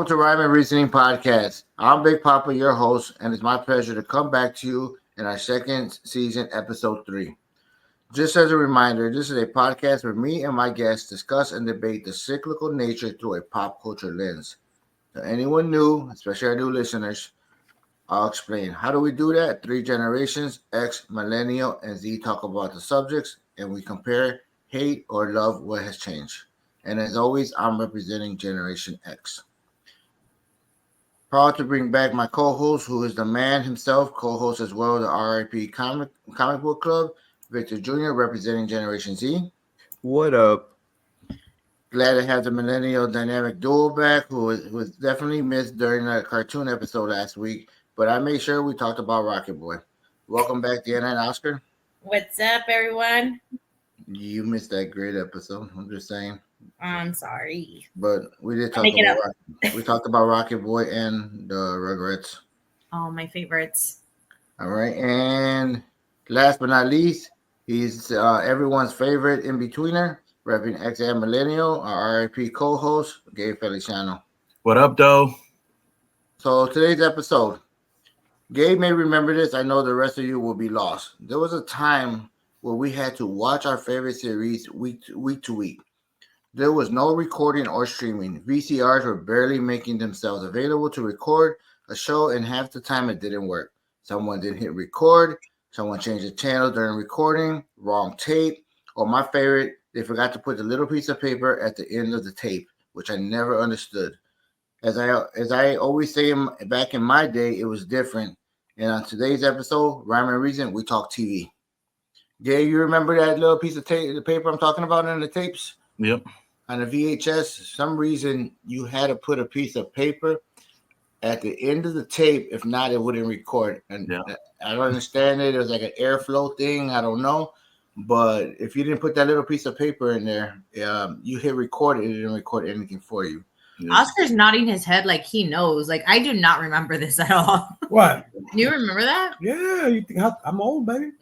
to Rhyme and Reasoning Podcast. I'm Big Papa, your host, and it's my pleasure to come back to you in our second season, episode 3. Just as a reminder, this is a podcast where me and my guests discuss and debate the cyclical nature through a pop culture lens. To anyone new, especially our new listeners, I'll explain. How do we do that? 3 generations, X, Millennial, and Z talk about the subjects, and we compare, hate, or love what has changed. And as always, I'm representing Generation X. Proud to bring back my co-host, who is the man himself, co-host as well, the RIP Comic Book Club, Victor Jr., representing Generation Z. What up? Glad to have the Millennial Dynamic Duo back, who was definitely missed during the cartoon episode last week, but I made sure we talked about Rocket Boy. Welcome back, Deanna and Oscar. What's up, everyone? You missed that great episode. I'm just saying. I'm sorry, but we did talk about we talked about Rocket Boy and the Rugrats. Oh, my favorites. All right, and last but not least, he's everyone's favorite in-betweener, repping X and Millennial, our RIP co-host, Gabe Feliciano. What up, though? So today's episode, Gabe may remember this. I know the rest of you will be lost. There was a time where we had to watch our favorite series week to week. There was no recording or streaming. VCRs were barely making themselves available to record a show, and half the time it didn't work. Someone didn't hit record, someone changed the channel during recording, wrong tape, or my favorite, they forgot to put the little piece of paper at the end of the tape, which I never understood. As I always say, back in my day, it was different. And on today's episode, Rhyme and Reason, we talk TV. Gabe, you remember that little piece of tape, the paper I'm talking about in the tapes? Yep. On a VHS, some reason you had to put a piece of paper at the end of the tape. If not, it wouldn't record. And I don't understand it. It was like an airflow thing. I don't know. But if you didn't put that little piece of paper in there, you hit record, it didn't record anything for you. Yeah. Oscar's nodding his head like he knows. Like, I do not remember this at all. What? You remember that? Yeah. You think I'm old, baby?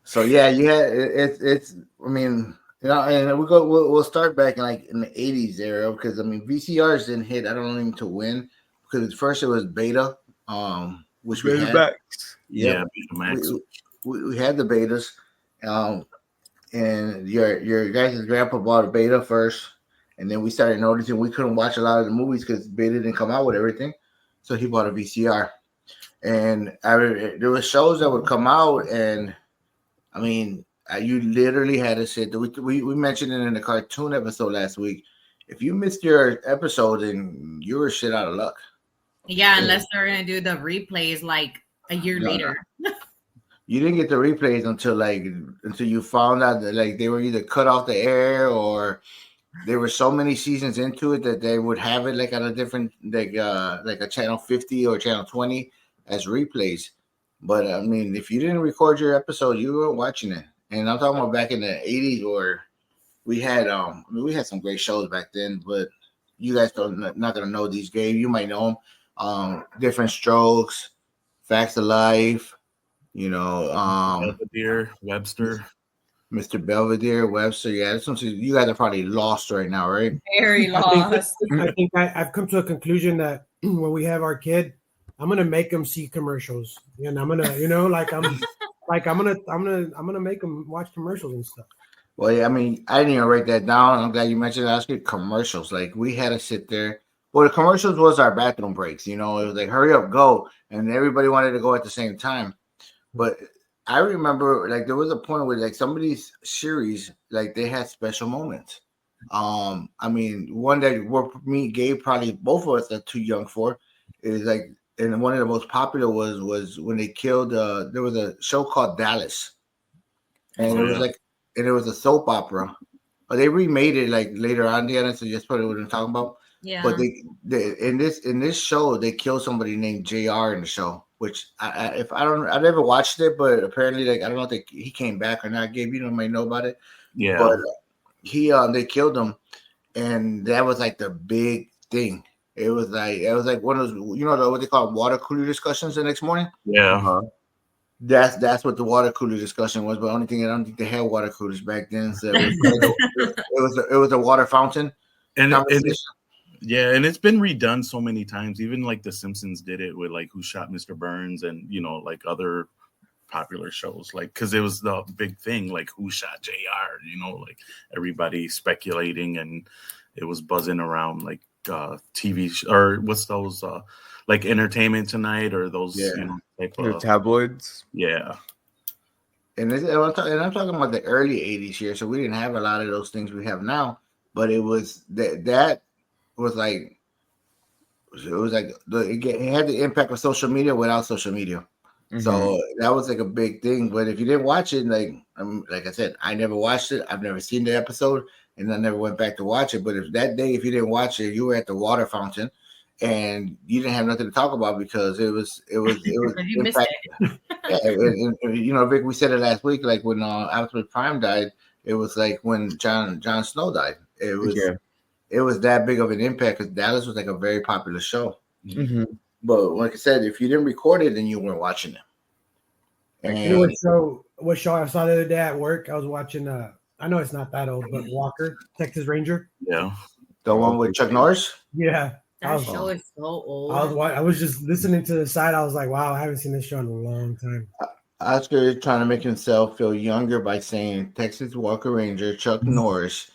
So yeah, it's. I mean, you know, and we'll start back in the 80s era, because I mean VCRs didn't hit. I don't know to win, because at first it was beta, which we had. Max. Yeah, we had the betas, and your guys' grandpa bought a beta first, and then we started noticing we couldn't watch a lot of the movies because beta didn't come out with everything, so he bought a VCR, and there were shows that would come out, and I mean, you literally had to sit. We mentioned it in the cartoon episode last week. If you missed your episode, then you were shit out of luck. Yeah, unless they're gonna do the replays like a year later. You didn't get the replays until you found out that like they were either cut off the air, or there were so many seasons into it that they would have it like on a different like a channel 50 or channel 20 as replays. But I mean, if you didn't record your episode, you weren't watching it. And I'm talking about back in the 80s, where we had we had some great shows back then, but you guys not gonna know these games. You might know them. Different Strokes, Facts of Life, you know, Belvedere, Webster. Mr. Belvedere, Webster. Yeah, this one, you guys are probably lost right now, right? Very lost. I think I've come to a conclusion that when we have our kid, I'm gonna make them see commercials, and I'm gonna, I'm gonna make them watch commercials and stuff. Well, yeah, I mean, I didn't even write that down. I'm glad you mentioned that. Commercials. Like, we had to sit there. Well, the commercials was our bathroom breaks. You know, it was like, hurry up, go, and everybody wanted to go at the same time. But I remember, like, there was a point where, like, some of these series, like, they had special moments. I mean, one that me, Gabe, probably both of us are too young for, is like. And one of the most popular was when they killed. There was a show called Dallas, and it was a soap opera. But they remade it like later on. So just probably what I'm talking about. Yeah. But they in this show they killed somebody named JR in the show, which I never watched it, but apparently like I don't know if he came back or not. Gabe, you might know about it. Yeah. But they killed him, and that was like the big thing. It was like one of those, what they call water cooler discussions the next morning. Yeah. Uh-huh. That's what the water cooler discussion was. But I don't think they had water coolers back then. So it was a water fountain, And conversation. yeah, and it's been redone so many times. Even like The Simpsons did it with like Who Shot Mr. Burns, and like other popular shows, like because it was the big thing, like who shot JR, like everybody speculating, and it was buzzing around like or what's those like Entertainment Tonight or those type The of tabloids. yeah. And I'm talking about the early 80s here, so we didn't have a lot of those things we have now, but it was that was like it had the impact of social media without social media. Mm-hmm. So that was like a big thing. But if you didn't watch it, like I said, I never watched it. I've never seen the episode, and I never went back to watch it. But if you didn't watch it, you were at the water fountain, and you didn't have nothing to talk about because it was You missed it. Yeah, and Vic, we said it last week. Like when Optimus Prime died, it was like when Jon Snow died. It was that big of an impact because Dallas was like a very popular show. Mm-hmm. But like I said, if you didn't record it, then you weren't watching it. And You know what show I saw the other day at work? I was watching. I know it's not that old, but Walker, Texas Ranger. Yeah, the one with Chuck Norris. Yeah, That show is so old. I was just listening to the side. I was like, wow, I haven't seen this show in a long time. Oscar is trying to make himself feel younger by saying Texas Walker Ranger, Chuck Norris.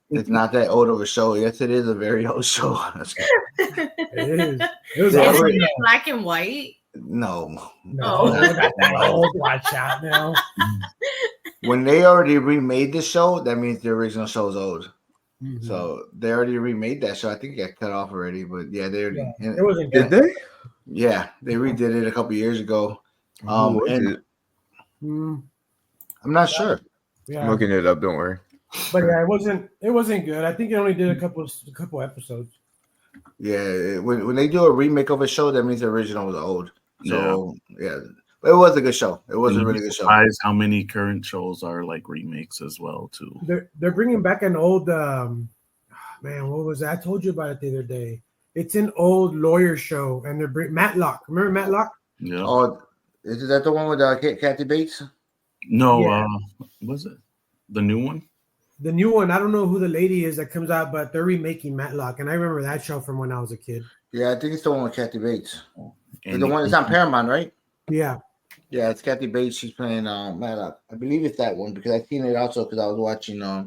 It's not that old of a show. Yes, it is a very old show. It is. It was Yeah, Isn't already it black and white? No. Oh. not that old. Watch out now. When they already remade the show, that means the original show is old. Mm-hmm. So they already remade that show. I think it got cut off already, but yeah, they already. It wasn't Did good. they? Yeah, they redid it a couple years ago. Who was it? I'm not sure. Yeah, I'm looking it up. Don't worry. but yeah, it wasn't good. I think it only did a couple episodes. Yeah, when they do a remake of a show, that means the original was old. So yeah, but it was a good show. It was a really good show. Surprised how many current shows are like remakes as well too. They're bringing back an old man. What was that? I told you about it the other day. It's an old lawyer show, and they're Matlock. Remember Matlock? Yeah. Oh, is that the one with Kathy Bates? No, Yeah. Was it the new one? The new one. I don't know who the lady is that comes out, but they're remaking Matlock, and I remember that show from when I was a kid. Yeah, I think it's the one with Kathy Bates. And The one that's on Paramount, right? Yeah. Yeah, it's Kathy Bates. She's playing Matlock. I believe it's that one because I seen it also because I was watching I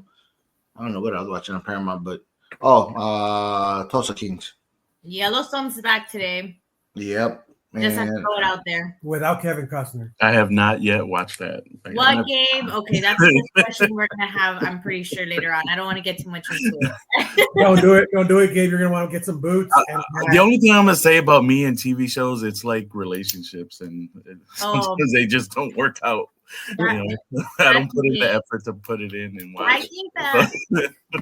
don't know what I was watching on Paramount, but Tulsa Kings. Yellowstone's back today. Yep. Just have to throw it out there. Without Kevin Costner. I have not yet watched that. What game? Okay, that's a discussion we're gonna have. I'm pretty sure later on. I don't want to get too much into it. Don't do it. Don't do it, Gabe. You're gonna want to get some boots. The only thing I'm gonna say about me and TV shows, it's like relationships, and sometimes they just don't work out. I don't put in the effort to put it in and watch. I think that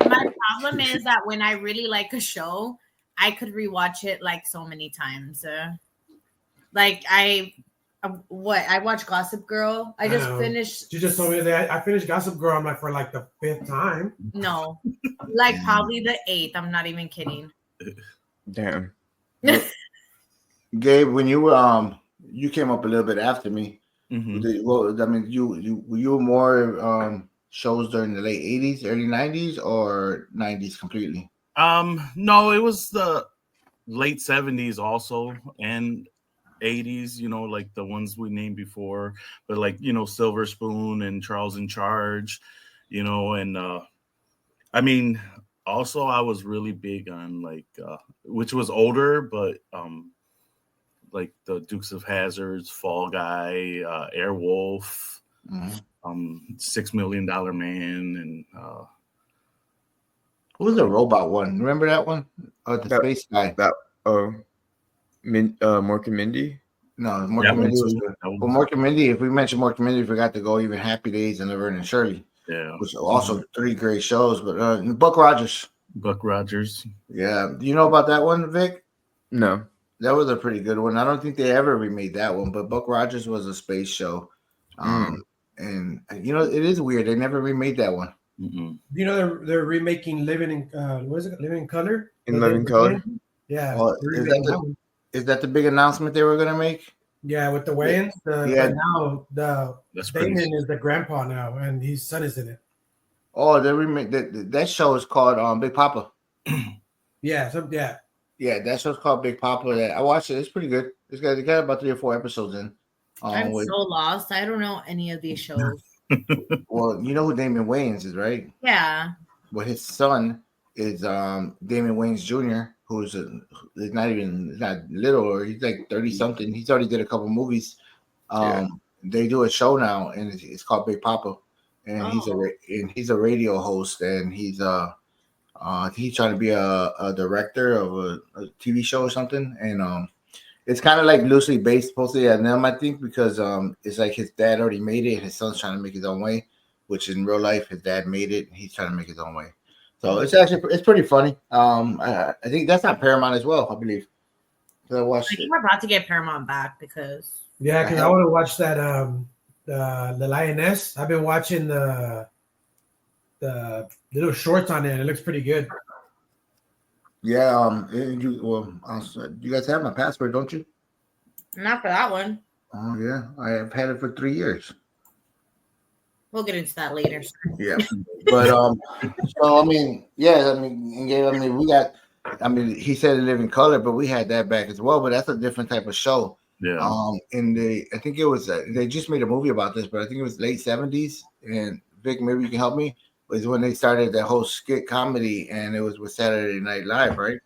my problem is that when I really like a show, I could rewatch it like so many times. Like I watched Gossip Girl. I just finished. She just told me that I finished Gossip Girl. I'm like for like the 5th time. No, like probably the 8th. I'm not even kidding. Damn. Gabe, when you were you came up a little bit after me. Mm-hmm. Well, I mean, you were more shows during the late 80s, early 90s, or 90s completely? No, it was the late 70s also, and 80s, like the ones we named before, but like, Silver Spoon and Charles in Charge, and I mean, also I was really big on like which was older, but like the Dukes of Hazzards, Fall Guy, Airwolf, $6 Million Man, and who was the robot one? Remember that one? The space guy. Mork and Mindy? No, Mork and Mindy was good. Well, Mork and Mindy, if we mentioned Mork and Mindy, we forgot to go even Happy Days and Laverne and Shirley. Yeah. Which are also 3 great shows. But Buck Rogers. Buck Rogers. Yeah. Do you know about that one, Vic? No. That was a pretty good one. I don't think they ever remade that one, but Buck Rogers was a space show. And, it is weird. They never remade that one. Mm-mm. You know they're remaking Living in what is it? Living in Color? In Living Color? Yeah. Is that the big announcement they were gonna make? Yeah, with the Wayans. Now That's Damon is the grandpa now, and his son is in it. Oh, they remake that show is called Big Papa. Yeah, Yeah, that show's called Big Papa. That I watched it. It's pretty good. It got about 3 or 4 episodes in. I'm With so lost. I don't know any of these shows. well, you know who Damon Wayans is, right? Yeah. Well, his son is Damon Wayans Jr., who's is not little, or he's like 30 something. He's already did a couple movies. They do a show now, and it's called Big Papa, and he's a radio host, and he's trying to be a director of a TV show or something, and it's kind of like loosely based, supposedly on them, I think, because it's like his dad already made it, and his son's trying to make his own way, which in real life his dad made it, and he's trying to make his own way. So it's pretty funny. I think that's not Paramount as well, I believe. So I watched I think we're about to get Paramount back because because I want to watch that the Lioness. I've been watching the little shorts on it. It looks pretty good. Yeah, you guys have my password, don't you? not for that one. Oh yeah, I have had it for 3 years. We'll get into that later. Yeah, but so I mean, yeah, we got. I mean, he said Live in Color, but we had that back as well. But that's a different type of show. Yeah. I think it was they just made a movie about this, but I think it was late 70s. And Vic, maybe you can help me. Was when they started that whole skit comedy, and it was with Saturday Night Live, right?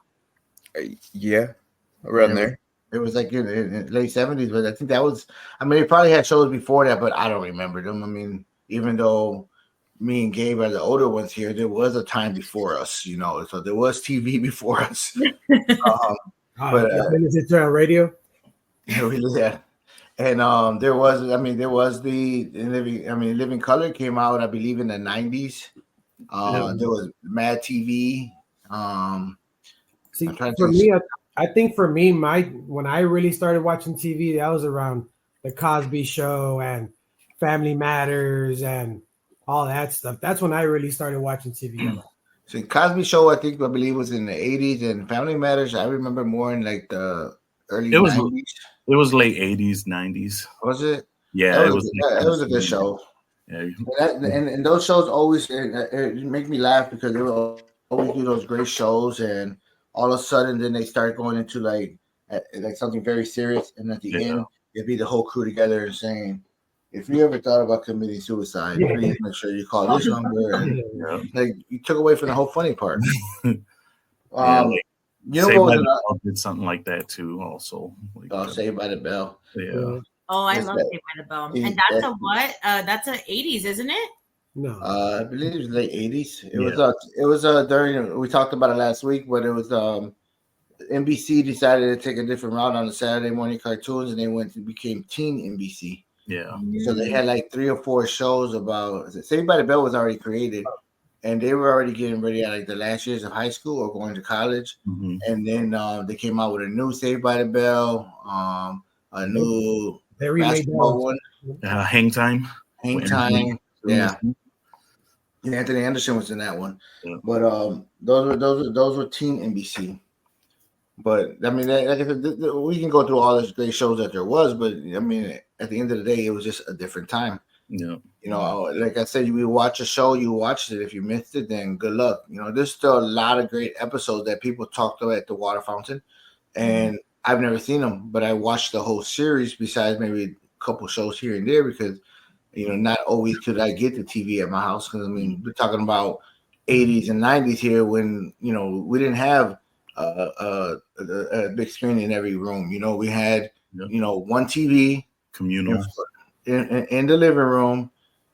Yeah, around there. It was like in the late 70s, but I think that was. I mean, they probably had shows before that, but I don't remember them. I mean, even though me and Gabe are the older ones here, there was a time before us, so there was TV before us. But it's on radio. Yeah, and there was the Living Color came out, I believe, in the 90s. There was Mad TV. See, for me, I think for me, when I really started watching TV, that was around the Cosby Show and Family Matters and all that stuff. That's when I really started watching TV. So Cosby Show, I believe, was in the 80s, and Family Matters, I remember more in like the early 90s. It was late 80s, 90s. Was it? Yeah, it was a good show. Yeah. And those shows always it make me laugh because they will always do those great shows, and all of a sudden then they start going into like something very serious, and at the end it'd be the whole crew together and saying, if you ever thought about committing suicide, please make sure you call this number. And, like, you took away from the whole funny part. Saved by the Bell did something like that too. Also, Saved by the Bell. Yeah. Oh, I love Saved by the Bell, and that's a what? That's a 80s, isn't it? No, I believe it was late 80s. It was during, we talked about it last week, but it was NBC decided to take a different route on the Saturday morning cartoons, and they became Teen NBC. Yeah. So they had like 3 or 4 shows about Saved by the Bell was already created, and they were already getting ready at like the last years of high school or going to college. Mm-hmm. And then they came out with a new Saved by the Bell, a new basketball one. Hang Time. Yeah. Anthony Anderson was in that one. Yeah. But those were Teen NBC. But I mean, like I said, we can go through all those great shows that there was, but I mean, at the end of the day, it was just a different time. Yeah. Like I said, you watch a show, you watched it. If you missed it, then good luck. There's still a lot of great episodes that people talked about at the water fountain, and I've never seen them, but I watched the whole series besides maybe a couple shows here and there because, not always could I get the TV at my house because, I mean, we're talking about 80s and 90s here when, we didn't have a big screen in every room. We had, one TV. Communal. In the living room.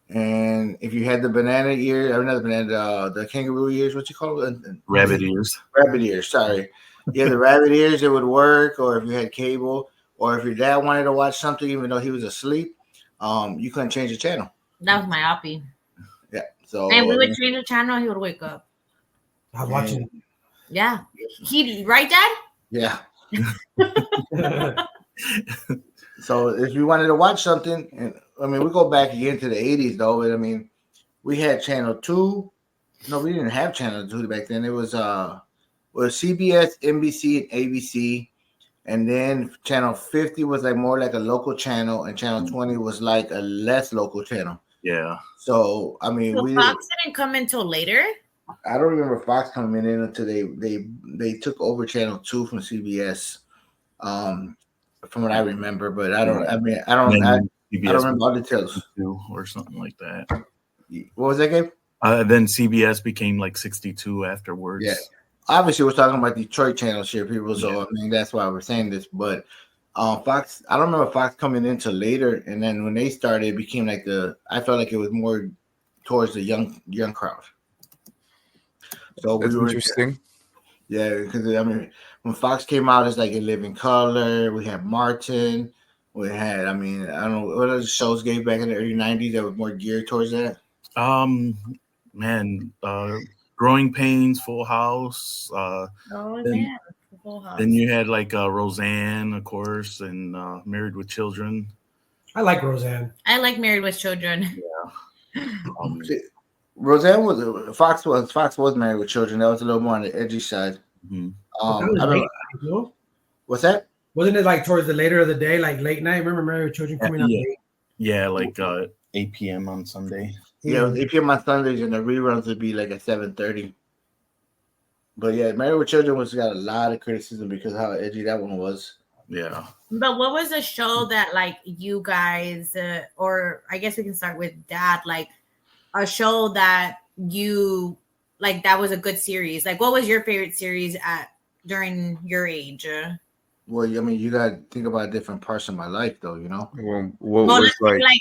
And if you had the banana ear, or not the banana, the kangaroo ears, what you call it? Rabbit ears. Rabbit ears, sorry. Yeah, the rabbit ears, it would work, or if you had cable, or if your dad wanted to watch something, even though he was asleep, you couldn't change the channel. That was my oppie. Yeah. So and we would change the channel, he would wake up. I was watching it. Yeah. Right, Dad? Yeah. So if you wanted to watch something, and I mean, we go back again to the 80s, though. But I mean, we had Channel 2. No, we didn't have Channel 2 back then. It was CBS, NBC, and ABC. And then Channel 50 was more like a local channel, and Channel 20 was like a less local channel. Yeah. So I mean, Fox didn't come until later. I don't remember Fox coming in until they took over Channel 2 from CBS. From what I remember, but I don't. I mean, I don't. I don't CBS remember all details. or something like that. What was that, Gabe? Then CBS became like 62 afterwards. Yeah, obviously we're talking about Detroit channels here, people. So I mean that's why we're saying this. But Fox, I don't remember Fox coming into later, and then when they started, it became like I felt like it was more towards the young crowd. So That's interesting. Yeah, because I mean, when Fox came out, it's like In Living Color. We had Martin. We had, I mean, I don't know what other shows gave back in the early '90s that was more geared towards that. Man, Growing Pains, Full House. Full House. Then you had like Roseanne, of course, and Married with Children. I like Roseanne. I like Married with Children. Yeah. Roseanne Fox was Married with Children. That was a little more on the edgy side. Mm-hmm. I remember. What's that? Wasn't it like towards the later of the day, like late night? Remember Married with Children coming out late? Yeah, like 8 p.m. on Sunday. Yeah, it was 8 p.m. on Sundays, and the reruns would be like at 7:30. But yeah, Married with Children got a lot of criticism because of how edgy that one was. Yeah. But what was a show that like you guys, or I guess we can start with Dad, like a show that you like that was a good series? Like, what was your favorite series during your age? Well, I mean, you got to think about different parts of my life, though, you know? Well, what was like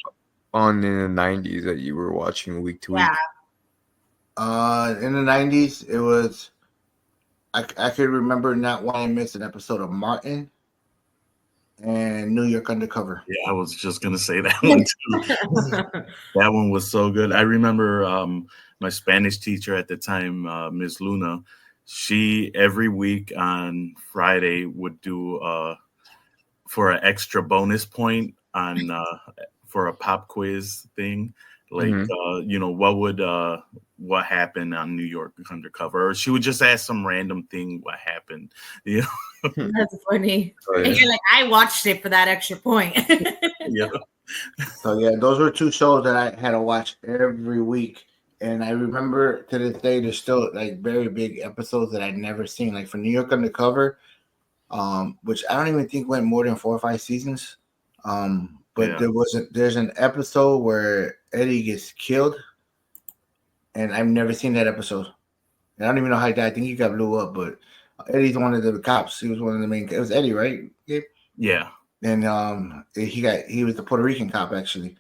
on in the 90s that you were watching week to week? In the 90s, it was, I could remember not wanting to miss an episode of Martin and New York Undercover. Yeah, I was just going to say that one, too. That one was so good. I remember my Spanish teacher at the time, Ms. Luna, she every week on Friday would do for an extra bonus point on for a pop quiz thing, like what happened on New York Undercover, or she would just ask some random thing what happened. That's funny. And you're like, I watched it for that extra point. Yeah. So yeah, those were two shows that I had to watch every week. And I remember to this day, there's still like very big episodes that I'd never seen. Like for New York Undercover, which I don't even think went more than 4 or 5 seasons. But there's an episode where Eddie gets killed, and I've never seen that episode. And I don't even know how he died. I think he got blew up, but Eddie's one of the cops. He was one of the main. It was Eddie, right? Yeah. And he was the Puerto Rican cop actually.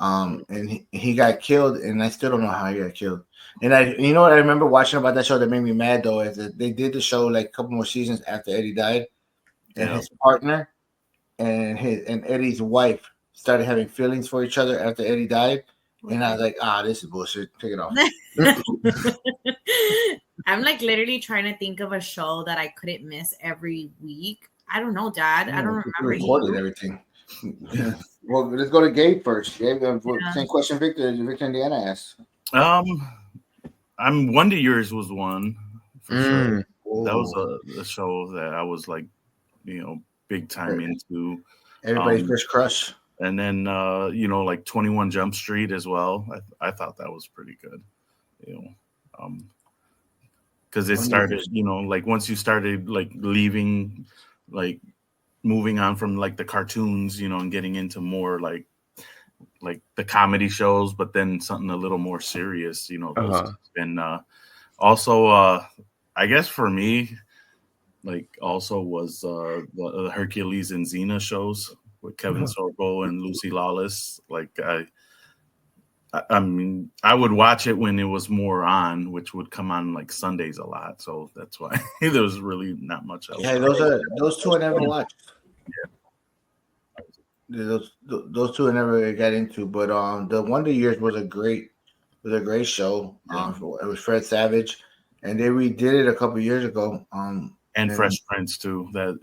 And he got killed, and I still don't know how he got killed. And you know what I remember watching about that show that made me mad though is that they did the show like a couple more seasons after Eddie died, and his partner and Eddie's wife started having feelings for each other after Eddie died, and I was like, this is bullshit. Take it off. I'm like literally trying to think of a show that I couldn't miss every week. I don't know, Dad. I don't remember. Recorded everything. Well, let's go to Gabe first. Gabe, same question Victor Indiana asked. Wonder Years was one for sure. That was a show that I was like, big time into. Everybody's first crush. And then like 21 Jump Street as well. I thought that was pretty good. Because it started, like once you started like leaving, like moving on from like the cartoons, and getting into more like the comedy shows, but then something a little more serious, and also I guess for me, like also was the Hercules and Xena shows with Kevin Sorbo and Lucy Lawless. Like I mean, I would watch it when it was more on, which would come on like Sundays a lot. So that's why there was really not much else. Yeah, those two I never watched. Yeah. Those two I never got into, but the Wonder Years was a great show. It was Fred Savage, and they redid it a couple years ago. And Fresh Prince too. That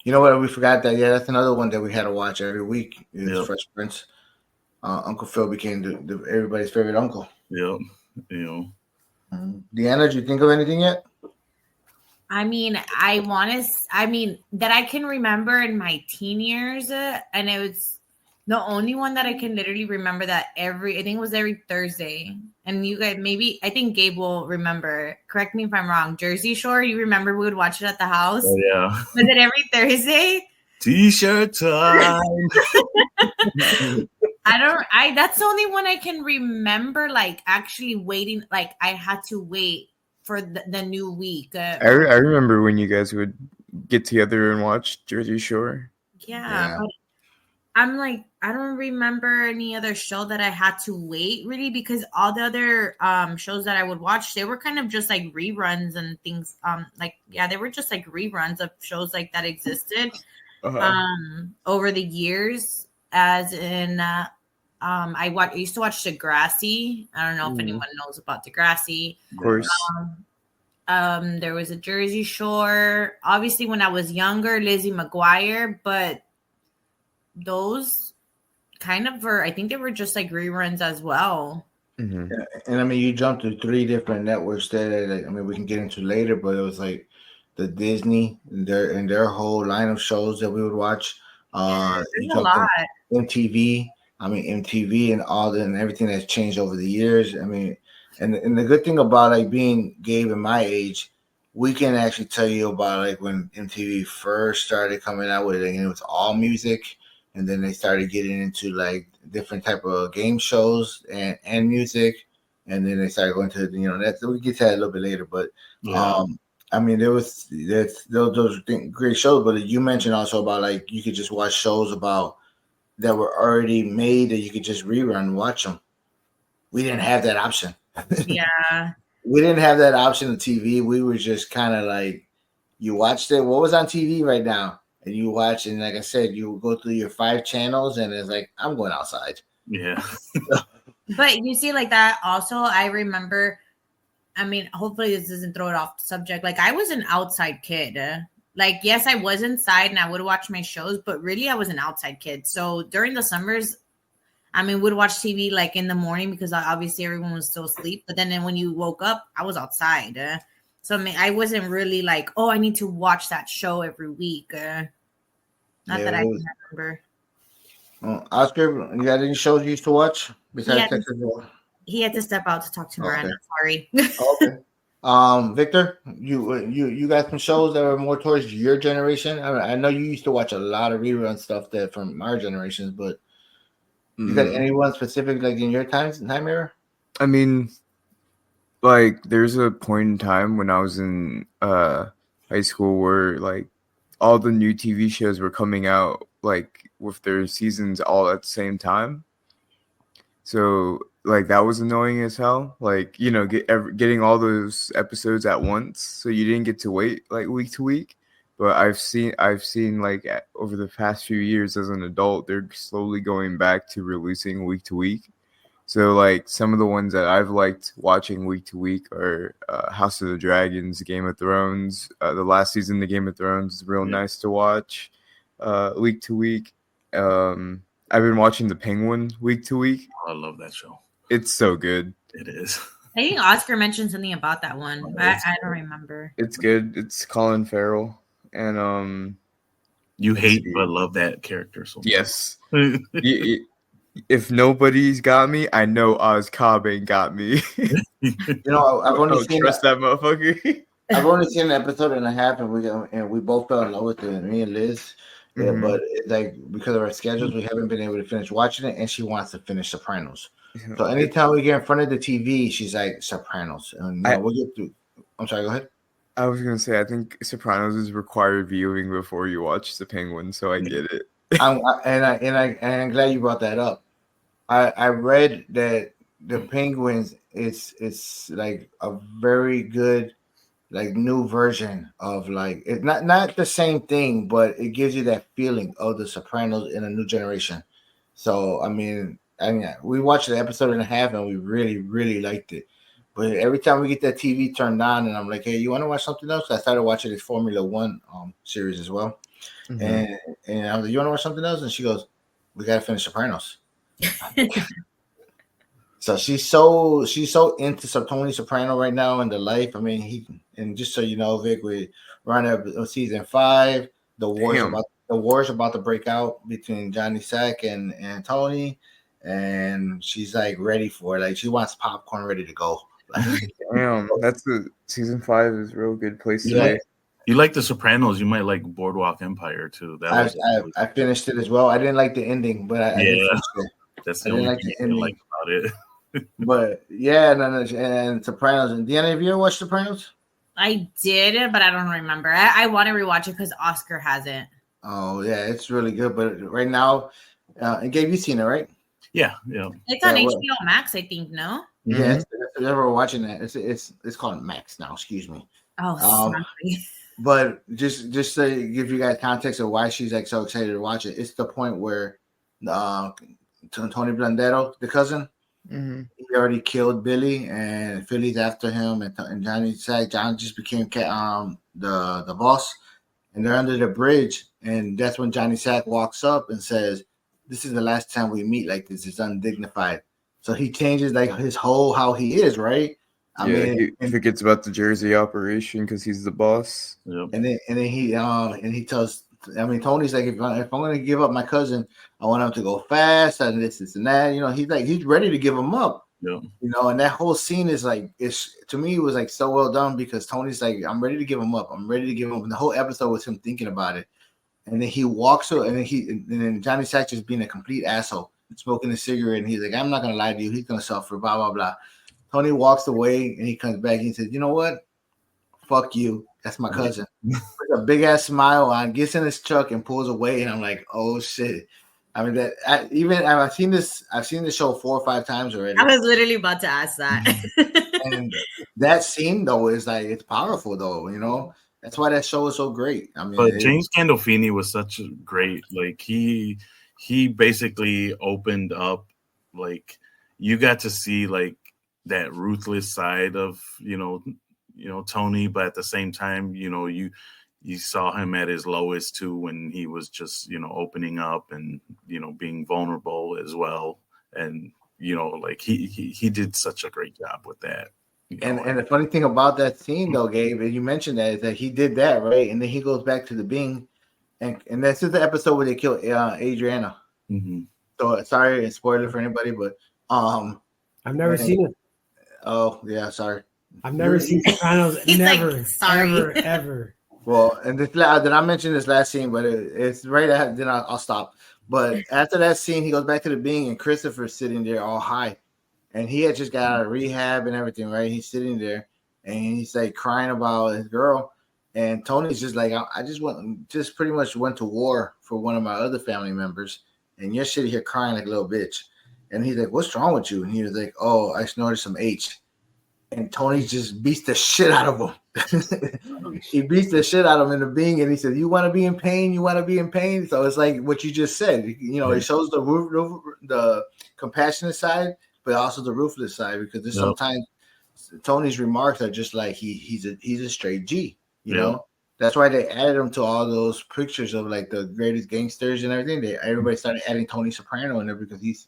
you know what? We forgot that. Yeah, that's another one that we had to watch every week. Fresh Prince. Uncle Phil became everybody's favorite uncle. Yep. Deanna, did you think of anything yet? I mean, that I can remember in my teen years, and it was The only one that I can literally remember that I think it was every Thursday. And you guys, maybe, I think Gabe will remember. Correct me if I'm wrong. Jersey Shore, you remember we would watch it at the house? Oh, yeah. Was it every Thursday? T-shirt time. That's the only one I can remember, like, actually waiting. Like, I had to wait for the new week. I remember when you guys would get together and watch Jersey Shore. Yeah. But I'm like, I don't remember any other show that I had to wait really, because all the other shows that I would watch, they were kind of just like reruns and things. They were just like reruns of shows like that existed over the years. As in, I used to watch Degrassi. I don't know if anyone knows about Degrassi. Of course. There was a Jersey Shore. Obviously, when I was younger, Lizzie McGuire, but those kind of were, I think they were just like reruns as well. Mm-hmm. Yeah, and I mean, you jumped to 3 different networks that I mean, we can get into later, but it was like the Disney and their whole line of shows that we would watch. There's a lot. MTV. I mean, MTV and everything that's changed over the years. I mean, and the good thing about like being Gabe and my age, we can actually tell you about like when MTV first started coming out with it, and it was all music. And then they started getting into like different type of game shows and music. And then they started going to, that's, we get to that a little bit later. But I mean, those great shows. But you mentioned also about like you could just watch shows about that were already made that you could just rerun and watch them. We didn't have that option. Yeah. We didn't have that option on TV. We were just kind of like, you watched it. What was on TV right now? And you watch, and like I said, you go through your 5 channels, and it's like, I'm going outside. Yeah. But you see, like that also, I remember, I mean, hopefully this doesn't throw it off the subject. Like, I was an outside kid. Like, yes, I was inside, and I would watch my shows, but really, I was an outside kid. So during the summers, I mean, we'd watch TV, like, in the morning, because obviously everyone was still asleep. But then when you woke up, I was outside. So, I mean, I wasn't really like, oh, I need to watch that show every week. Not that I can remember. Oscar, you got any shows you used to watch besides Texas Roll? He had to step out to talk to Miranda. Okay. Sorry. Okay. Victor, you got some shows that are more towards your generation. I know you used to watch a lot of rerun stuff that from our generations, but you got anyone specific like in your time era? I mean, like there's a point in time when I was in high school where like all the new TV shows were coming out like with their seasons all at the same time. So like that was annoying as hell. Like, getting all those episodes at once, so you didn't get to wait like week to week. But I've seen like over the past few years as an adult, they're slowly going back to releasing week to week. So like some of the ones that I've liked watching week to week are House of the Dragons, Game of Thrones. The last season of Game of Thrones is real nice to watch week to week. I've been watching The Penguin week to week. I love that show. It's so good. It is. I think Oscar mentioned something about that one. I don't remember. It's good. It's Colin Farrell. And you hate but love that character so much. Yes. If nobody's got me, I know Oz Cobb ain't got me. I've only seen trust that motherfucker. I've only seen an episode and a half, and we both fell in love with it. Me and Liz, but like because of our schedules, we haven't been able to finish watching it. And she wants to finish Sopranos. So anytime we get in front of the TV, she's like Sopranos, and we'll get through. I'm sorry. Go ahead. I was gonna say I think Sopranos is required viewing before you watch The Penguin, so I get it. I'm glad you brought that up. I read that the Penguins it's like a very good like new version of like it's not the same thing, but it gives you that feeling of the Sopranos in a new generation. So I mean we watched the episode and a half and we really, really liked it. But every time we get that TV turned on and I'm like, hey, you want to watch something else? I started watching this Formula One series as well. And I was like, you want to watch something else? And she goes, we got to finish Sopranos. So she's so into Tony Soprano right now in the life. I mean, and just so you know, Vic, we're on season 5. The war's the war's about to break out between Johnny Sack and Tony, and she's like ready for it. Like she wants popcorn ready to go. Damn, that's the season 5 is a real good place to Yeah. be. You like The Sopranos? You might like Boardwalk Empire too. That I finished it as well. I didn't like the ending, but I did finish it. That's the only thing I didn't like about it. But yeah, and Sopranos. And Deanna, have you ever watched Sopranos? I did, but I don't remember. I want to rewatch it because Oscar hasn't. Oh yeah, it's really good. But right now, and Gabe, you seen it, right? Yeah. It's on HBO Max, I think. No. Yeah, if we're watching that, it's called Max now. Excuse me. Oh, sorry. But just to give you guys context of why she's like so excited to watch it, it's the point where Tony Blandero, the cousin, he already killed Billy, and Philly's after him, and Johnny said John just became the boss, and they're under the bridge, and that's when Johnny Sack walks up and says, "This is the last time we meet like this. It's undignified." So he changes like his whole how he is, right? I mean, he forgets about the Jersey operation because he's the boss. Yep. And then he tells, I mean, Tony's like, if I'm gonna give up my cousin, I want him to go fast and this and that. You know, he's ready to give him up. Yeah. You know, and that whole scene is like, to me, it was like so well done because Tony's like, I'm ready to give him up. I'm ready to give him up. And the whole episode was him thinking about it. And then he walks up, and then Johnny Sack just being a complete asshole, smoking a cigarette, and he's like, I'm not gonna lie to you, he's gonna suffer, blah blah blah. Tony walks away and he comes back and he says, you know what? Fuck you. That's my cousin. Puts a big ass smile on, gets in his truck and pulls away. And I'm like, oh shit. I mean, I've seen this show 4 or 5 times already. I was literally about to ask that. And that scene though is like, it's powerful though, you know. That's why that show is so great. I mean, but James Gandolfini was such a great, like he basically opened up, like you got to see like that ruthless side of Tony, but at the same time, you saw him at his lowest too when he was just opening up and being vulnerable as well, and like he did such a great job with that. And the funny thing about that scene though, Gabe, and you mentioned that, is that he did that, right? And then he goes back to the Bing, and this is the episode where they kill Adriana. Mm-hmm. So sorry, a spoiler for anybody, but I've never seen it. Oh yeah, sorry. I've never seen Sopranos. Never, like, sorry. ever. Well, and did I mention this last scene? But it's right. Then I'll stop. But after that scene, he goes back to the Bing, and Christopher's sitting there all high, and he had just got out of rehab and everything, right? He's sitting there, and he's like crying about his girl, and Tony's just like, I just pretty much went to war for one of my other family members, and you're sitting here crying like a little bitch. And he's like, what's wrong with you? And he was like, oh, I snorted some H. And Tony just beats the shit out of him. He beats the shit out of him in the Bing, and he said, you want to be in pain? You want to be in pain? So it's like what you just said. It shows the compassionate side, but also the ruthless side, because there's sometimes Tony's remarks are just like he's a straight G, you know? That's why they added him to all those pictures of like the greatest gangsters and everything. Everybody started adding Tony Soprano in there because he's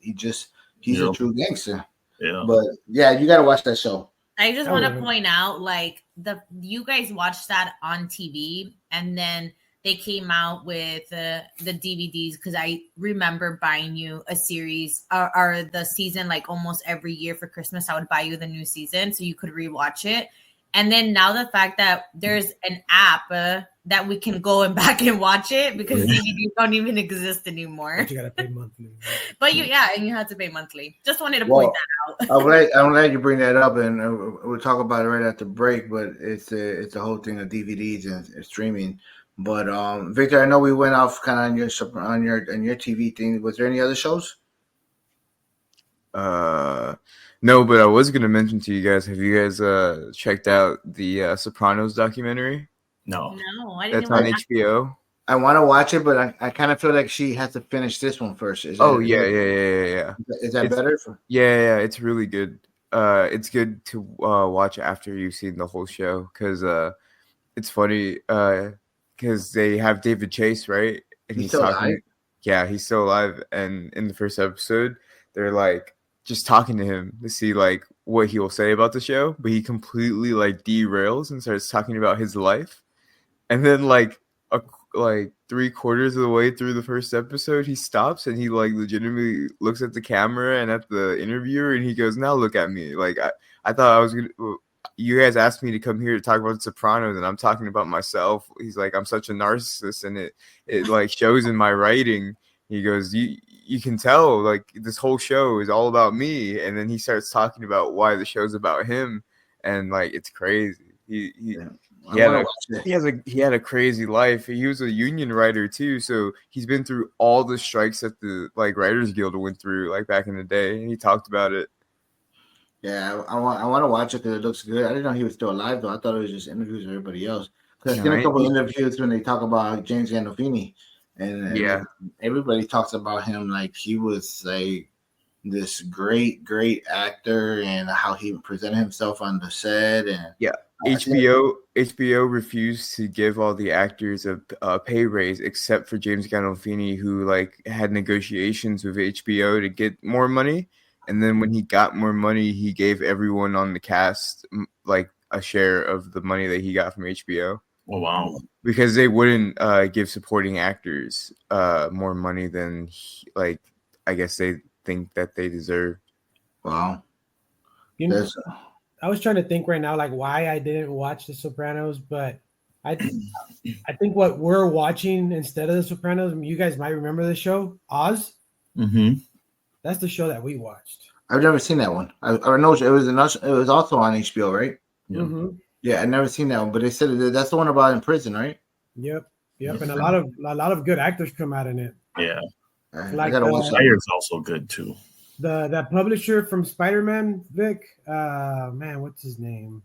a true gangster. Yeah. But yeah, you got to watch that show. I just want to point out, like, you guys watched that on TV, and then they came out with the DVDs, because I remember buying you a series or the season like almost every year for Christmas. I would buy you the new season so you could rewatch it. And then now the fact that there's an app that we can go and back and watch it, because DVDs don't even exist anymore. But you gotta pay monthly. But and you have to pay monthly. Just wanted to point that out. I'm glad you bring that up, and we'll talk about it right after break. But it's a whole thing of DVDs and streaming. But Victor, I know we went off kind of on your TV thing. Was there any other shows? No, but I was gonna mention to you guys. Have you guys checked out the Sopranos documentary? No, I didn't. That's on HBO. I want to watch it, but I kind of feel like she has to finish this one first. Yeah. Is that better? Yeah, it's really good. It's good to watch after you've seen the whole show, because it's funny. Because they have David Chase, right? And he's still alive? Yeah, he's still alive. And in the first episode, they're like just talking to him to see like what he will say about the show, but he completely like derails and starts talking about his life. And then like like 3/4 of the way through the first episode, he stops and he like legitimately looks at the camera and at the interviewer and he goes, "Now look at me." Like I thought I was gonna. You guys asked me to come here to talk about The Sopranos, and I'm talking about myself. He's like, I'm such a narcissist, and it like shows in my writing. He goes, you can tell like this whole show is all about me, and then he starts talking about why the show's about him, and like it's crazy. He had a crazy life. He was a union writer too, so he's been through all the strikes that the like Writers Guild went through like back in the day, and he talked about it. Yeah, I want to watch it because it looks good. I didn't know he was still alive though. I thought it was just interviews with everybody else. Because I've seen a couple of interviews when they talk about James Gandolfini, and everybody talks about him like he was like this great actor and how he presented himself on the set. And HBO refused to give all the actors a pay raise except for James Gandolfini, who like had negotiations with HBO to get more money. And then when he got more money, he gave everyone on the cast like a share of the money that he got from HBO. Oh, wow. Because they wouldn't give supporting actors more money than like I guess they think that they deserve. Wow. You know, I was trying to think right now like why I didn't watch The Sopranos, but I think what we're watching instead of The Sopranos, you guys might remember the show Oz. Mm-hmm. That's the show that we watched. I've never seen that one. I know it was also on HBO, right? Yeah. Mm-hmm. Yeah, I've never seen that one, but they said that's the one about in prison, right? Yep. And a lot of good actors come out in it. Yeah. Like I gotta watch that. Fire's also good too. That publisher from Spider-Man, Vic. Man, what's his name?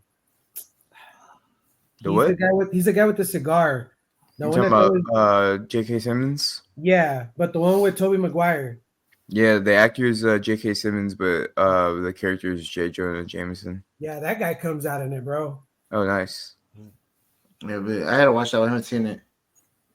He's the guy with the cigar. The one talking about J.K. Simmons? Yeah, but the one with Tobey Maguire. Yeah, the actor is J.K. Simmons, but the character is J. Jonah Jameson. Yeah, that guy comes out in it, bro. Oh, nice. Yeah, but I had to watch that one. I haven't seen it.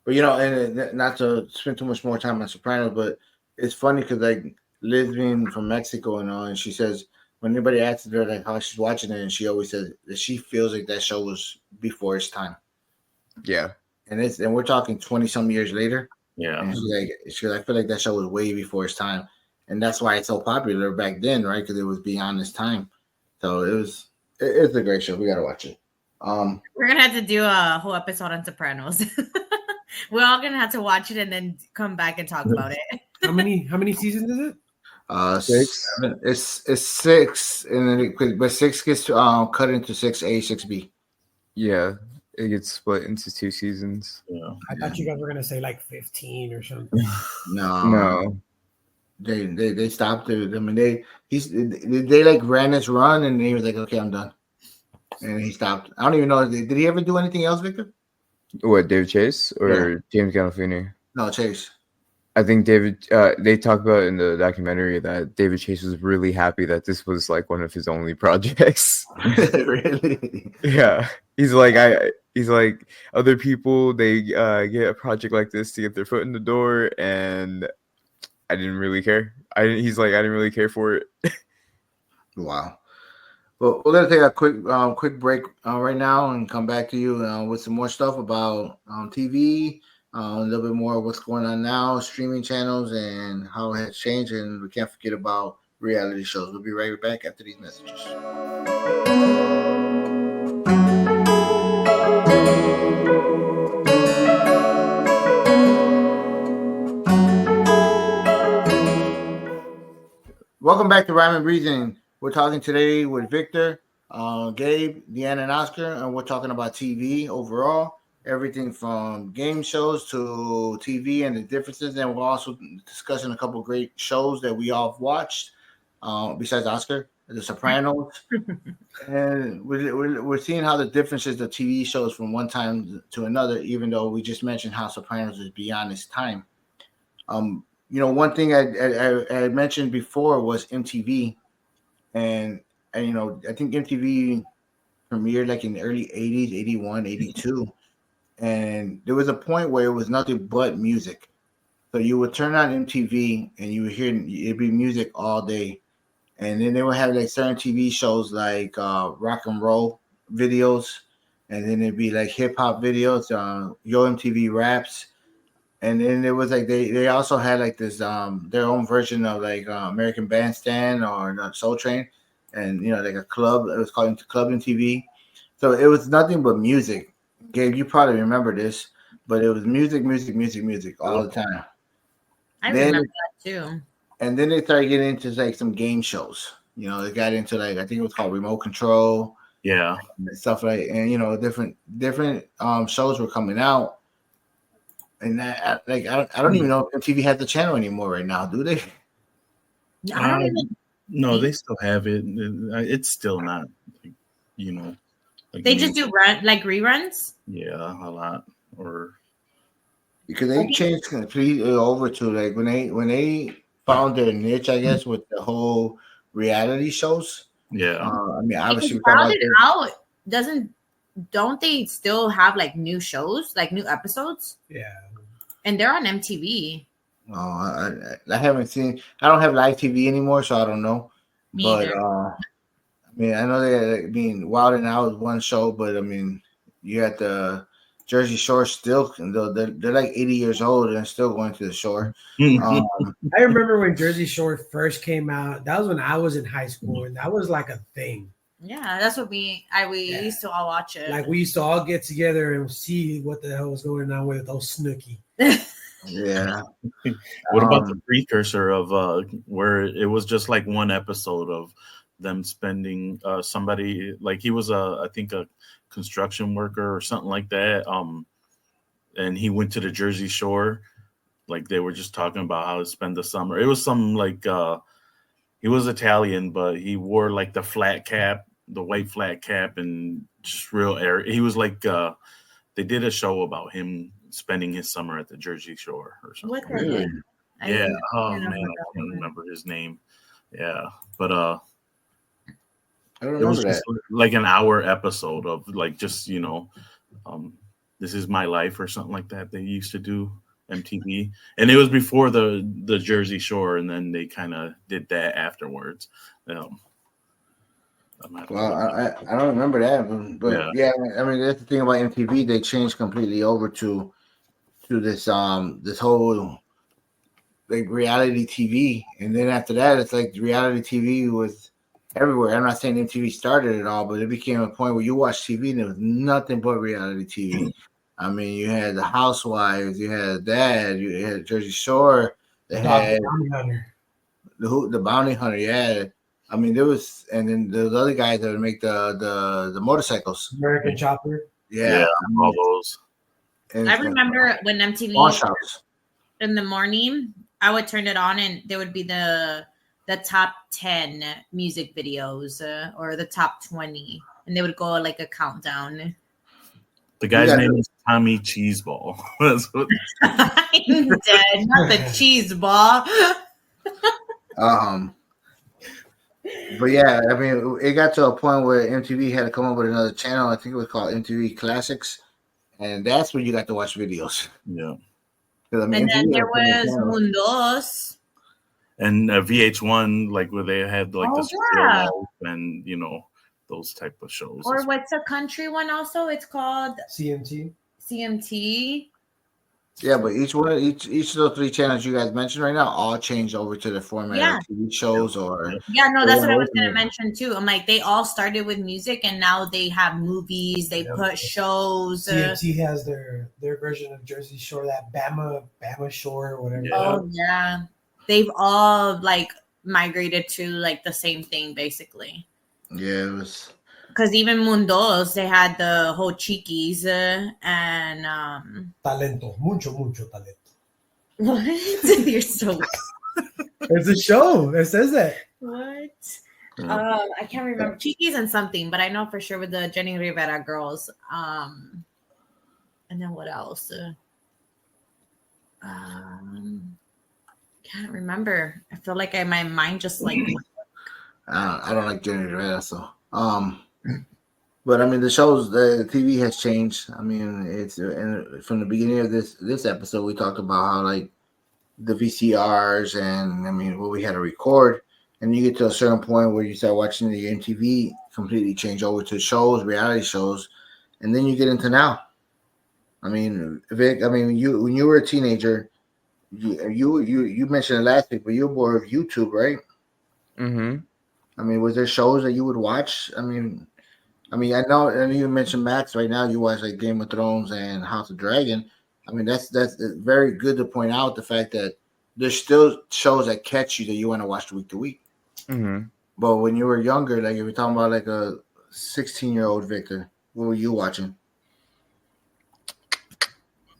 But, you know, and not to spend too much more time on Sopranos, but it's funny because, like, Liz being from Mexico and all, and she says, when anybody asks her, like, how she's watching it, and she always says that she feels like that show was before its time. Yeah. And we're talking 20-some years later. Yeah. And she's like, I feel like that show was way before its time. And that's why it's so popular back then, right? Because it was beyond its time. So it's a great show. We got to watch it. We're going to have to do a whole episode on Sopranos. We're all going to have to watch it and then come back and talk about it. How many seasons is it? 6. It's 6, and then but 6 gets cut into 6A, 6B. Yeah, it gets split into 2 seasons. Yeah. I thought you guys were gonna say like 15 or something. No. They stopped it. I mean, they like ran this run, and he was like, "Okay, I'm done," and he stopped. I don't even know. Did he ever do anything else, Victor? What, David Chase or James Gandolfini? No, Chase. I think David. They talk about in the documentary that David Chase was really happy that this was like one of his only projects. Really? Yeah, he's like other people. They get a project like this to get their foot in the door, and I didn't really care. He's like, I didn't really care for it. Wow. Well, we're gonna take a quick break right now and come back to you with some more stuff about TV. A little bit more of what's going on now, streaming channels, and how it has changed. And we can't forget about reality shows. We'll be right back after these messages. Welcome back to Rhyme and Reason. We're talking today with Victor, Gabe, Deanna, and Oscar, and we're talking about TV overall. Everything from game shows to TV and the differences. And we're also discussing a couple of great shows that we all have watched, besides Oscar, The Sopranos. And we're seeing how the differences of TV shows from one time to another, even though we just mentioned how Sopranos is beyond its time. You know, one thing I mentioned before was MTV. And you know, I think MTV premiered like in the early 80s, 81, 82. And there was a point where it was nothing but music. So you would turn on MTV and you would hear it'd be music all day. And then they would have like certain TV shows like rock and roll videos. and then it'd be like hip hop videos, Yo MTV Raps, and then it was like they also had like this their own version of like American Bandstand or Soul Train, and like a club. It was called Club MTV. So it was nothing but music. Gabe, you probably remember this, but it was music, music, music, music all the time. I remember that too. And then they started getting into like some game shows. They got into like I think it was called Remote Control. Yeah, And stuff like, and different shows were coming out, and that like I don't even know if MTV has the channel anymore right now, do they? I don't even. No, they still have it. It's still not, like They just do reruns. Yeah, a lot, or Because they changed completely over to like when they found their niche, I guess, with the whole reality shows. Yeah. I mean, obviously, Crowded Out don't they still have like new shows, like new episodes? Yeah. And they're on MTV. Oh, I haven't seen. I don't have live TV anymore, so I don't know. Me But either. I mean, I know Wild and Out is one show, but I mean, you got the Jersey Shore still. They're like 80 years old and still going to the shore. I remember when Jersey Shore first came out. That was when I was in high school, and that was like a thing. Yeah, that's what we used to all watch it. Like we used to all get together and see what the hell was going on with those Snooki. Yeah. What about the precursor of where it was just like one episode of them spending somebody like he was I think a construction worker or something like that, and he went to the Jersey Shore, like they were just talking about how to spend the summer. It was some like he was Italian, but he wore like the flat cap, the white flat cap, and just real air. He was like they did a show about him spending his summer at the Jersey Shore or something. What's her name? Yeah. Oh man, I can't remember his name. Yeah, but I don't it was remember just that. like an hour episode of like just this is my life or something like that. They used to do MTV, and it was before the Jersey Shore, and then they kind of did that afterwards. Well, I don't remember that, but yeah, I mean that's the thing about MTV. They changed completely over to this this whole like reality TV, and then after that, it's like reality TV was everywhere. I'm not saying MTV started it all, but it became a point where you watch TV and there was nothing but reality TV. I mean, you had the Housewives, you had that, you had Jersey Shore, they had the Bounty Hunter, yeah. I mean, there was, and then the other guys that would make the motorcycles, American Chopper. Yeah, all those. And I remember when MTV in the morning, I would turn it on and there would be the top 10 music videos or the top 20, and they would go like a countdown. The guy's name is Tommy Cheeseball. That's what. I'm dead, not the cheese ball. But yeah, I mean, it got to a point where MTV had to come up with another channel. I think it was called MTV Classics, and that's when you got to watch videos. Yeah. I mean, and then there was Mundos. And VH1, like where they had like the Life and those type of shows. Or what's a country one also? It's called CMT. Yeah, but each of those three channels you guys mentioned right now all changed over to the format of TV shows or that's what I was gonna mention too. I'm like, they all started with music and now they have movies, they put shows. CMT has their version of Jersey Shore, that Bama Shore or whatever. Oh yeah. They've all like migrated to like the same thing basically. Yeah, it was because even Mundos, they had the whole Chiquis and talento, mucho talento. What? You're so. It's a show. It says that. What? I can't remember Chiquis and something, but I know for sure with the Jenny Rivera girls. And then what else? Can't remember. I feel like my mind just like. I don't like Jenny Rivera, so but I mean the TV has changed. I mean it's and from the beginning of this episode we talked about how like the VCRs and I mean what we had to record, and you get to a certain point where you start watching the MTV completely change over to shows, reality shows, and then you get into now. I mean, Vic. I mean, you when you were a teenager, you mentioned it last week, but you were more of YouTube, right? Mm-hmm. I mean, was there shows that you would watch? I know, and you mentioned Max. Right now, you watch like Game of Thrones and House of Dragon. I mean, that's very good to point out the fact that there's still shows that catch you that you want to watch week to week. Mm-hmm. But when you were younger, like if you're talking about like a 16-year-old Victor, what were you watching?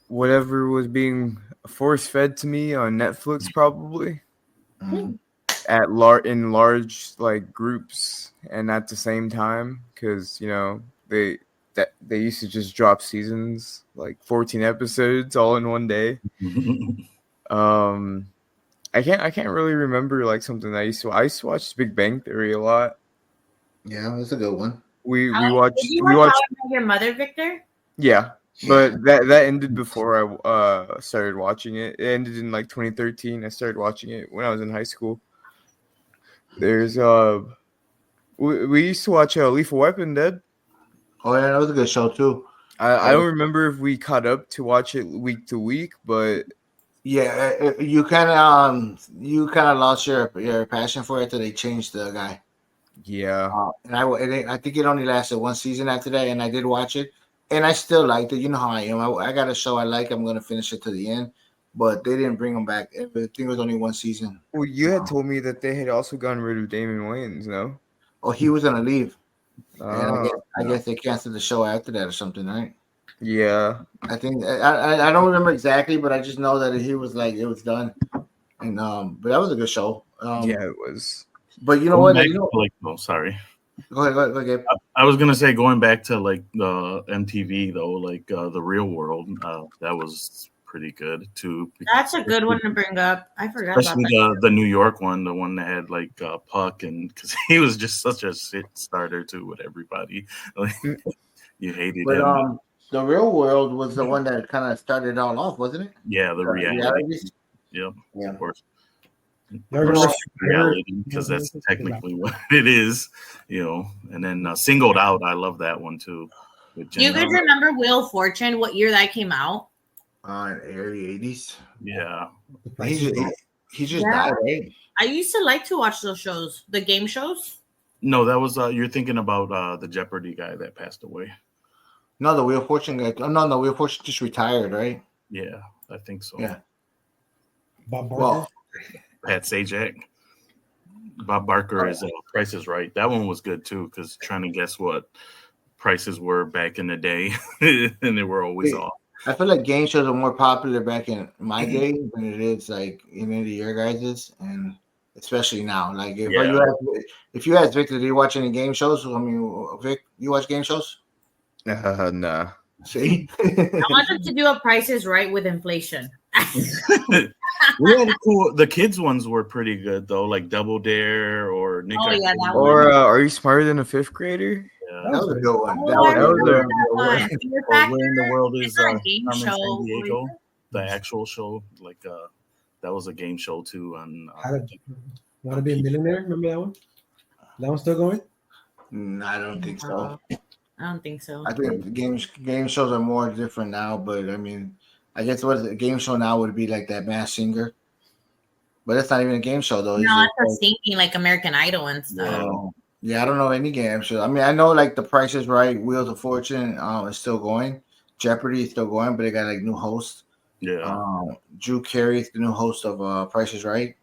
Whatever was being force fed to me on Netflix, probably Mhm. in large like groups and at the same time, because they used to just drop seasons like 14 episodes all in one day. I can't really remember like something I used to watch Big Bang Theory a lot. Yeah, that's a good one. We Did watched you watch How I Met Your Mother, Victor? yeah. But that ended before I started watching it. It ended in like 2013. I started watching it when I was in high school. There's we used to watch Lethal Weapon Dead. Oh yeah, that was a good show too. I don't remember if we caught up to watch it week to week, but Yeah, you kind of lost your passion for it till they changed the guy. yeah. I think it only lasted one season after that, and I did watch it, and I still liked it. You know how I am. I got a show I like. I'm gonna finish it to the end, but they didn't bring him back. I think it was only one season. Well, you had told me that they had also gotten rid of Damon Wayans, no? Oh, he was gonna leave, and Ah, I guess they canceled the show after that or something, right? yeah. I think I don't remember exactly, but I just know that he was like it was done, and but that was a good show. Yeah, it was. But you know what? Sorry. Go ahead, Gabe. I was gonna say going back to like the MTV though, like the Real World, that was pretty good too. That's a good one to bring up. I forgot about Especially that. the New York one, the one that had like Puck, and because he was just such a shit starter too with everybody. Like, you hated But him. The Real World was the one that kind of started it all off, wasn't it? Yeah, the reality. Yep, Yeah. of course. Never- Reality, because that's technically what it is, And then Singled Out, I love that one too. Do you guys remember Wheel of Fortune? What year that came out? Early 80s. Yeah. He just died, right? I used to like to watch those shows, the game shows. No, that was you're thinking about the Jeopardy guy that passed away. No, the Wheel of Fortune guy. Oh, no, Wheel of Fortune just retired, right? Yeah, I think so. Yeah. Bob Barker. Well, Pat Sajak. Bob Barker is Price is Right. That one was good too, because trying to guess what prices were back in the day, and they were always off. I feel like game shows are more popular back in my day than it is like in any of your guys's, and especially now. Like if you ask Victor, do you watch any game shows? I mean, Vic, you watch game shows? Nah. See, I want them to do a Price is Right with inflation. We had the kids ones were pretty good though, like Double Dare or Nick. Or Are You Smarter Than a Fifth Grader? Yeah. that was a good one. Where in the World is game Carmen show. San Diego, the actual show. Like that was a game show too. On Want to Be a Millionaire? Remember that one? That one's still going? I don't think so. I don't think so. I think game shows are more different now, but I mean, I guess what a game show now would be like that Masked Singer, but that's not even a game show though. No, it's a singing like American Idol and stuff. Yeah, I don't know any game shows. I mean, I know like The Price is Right, Wheels of Fortune is still going, Jeopardy is still going, but they got like new hosts. Yeah, Drew Carey is the new host of Price is Right,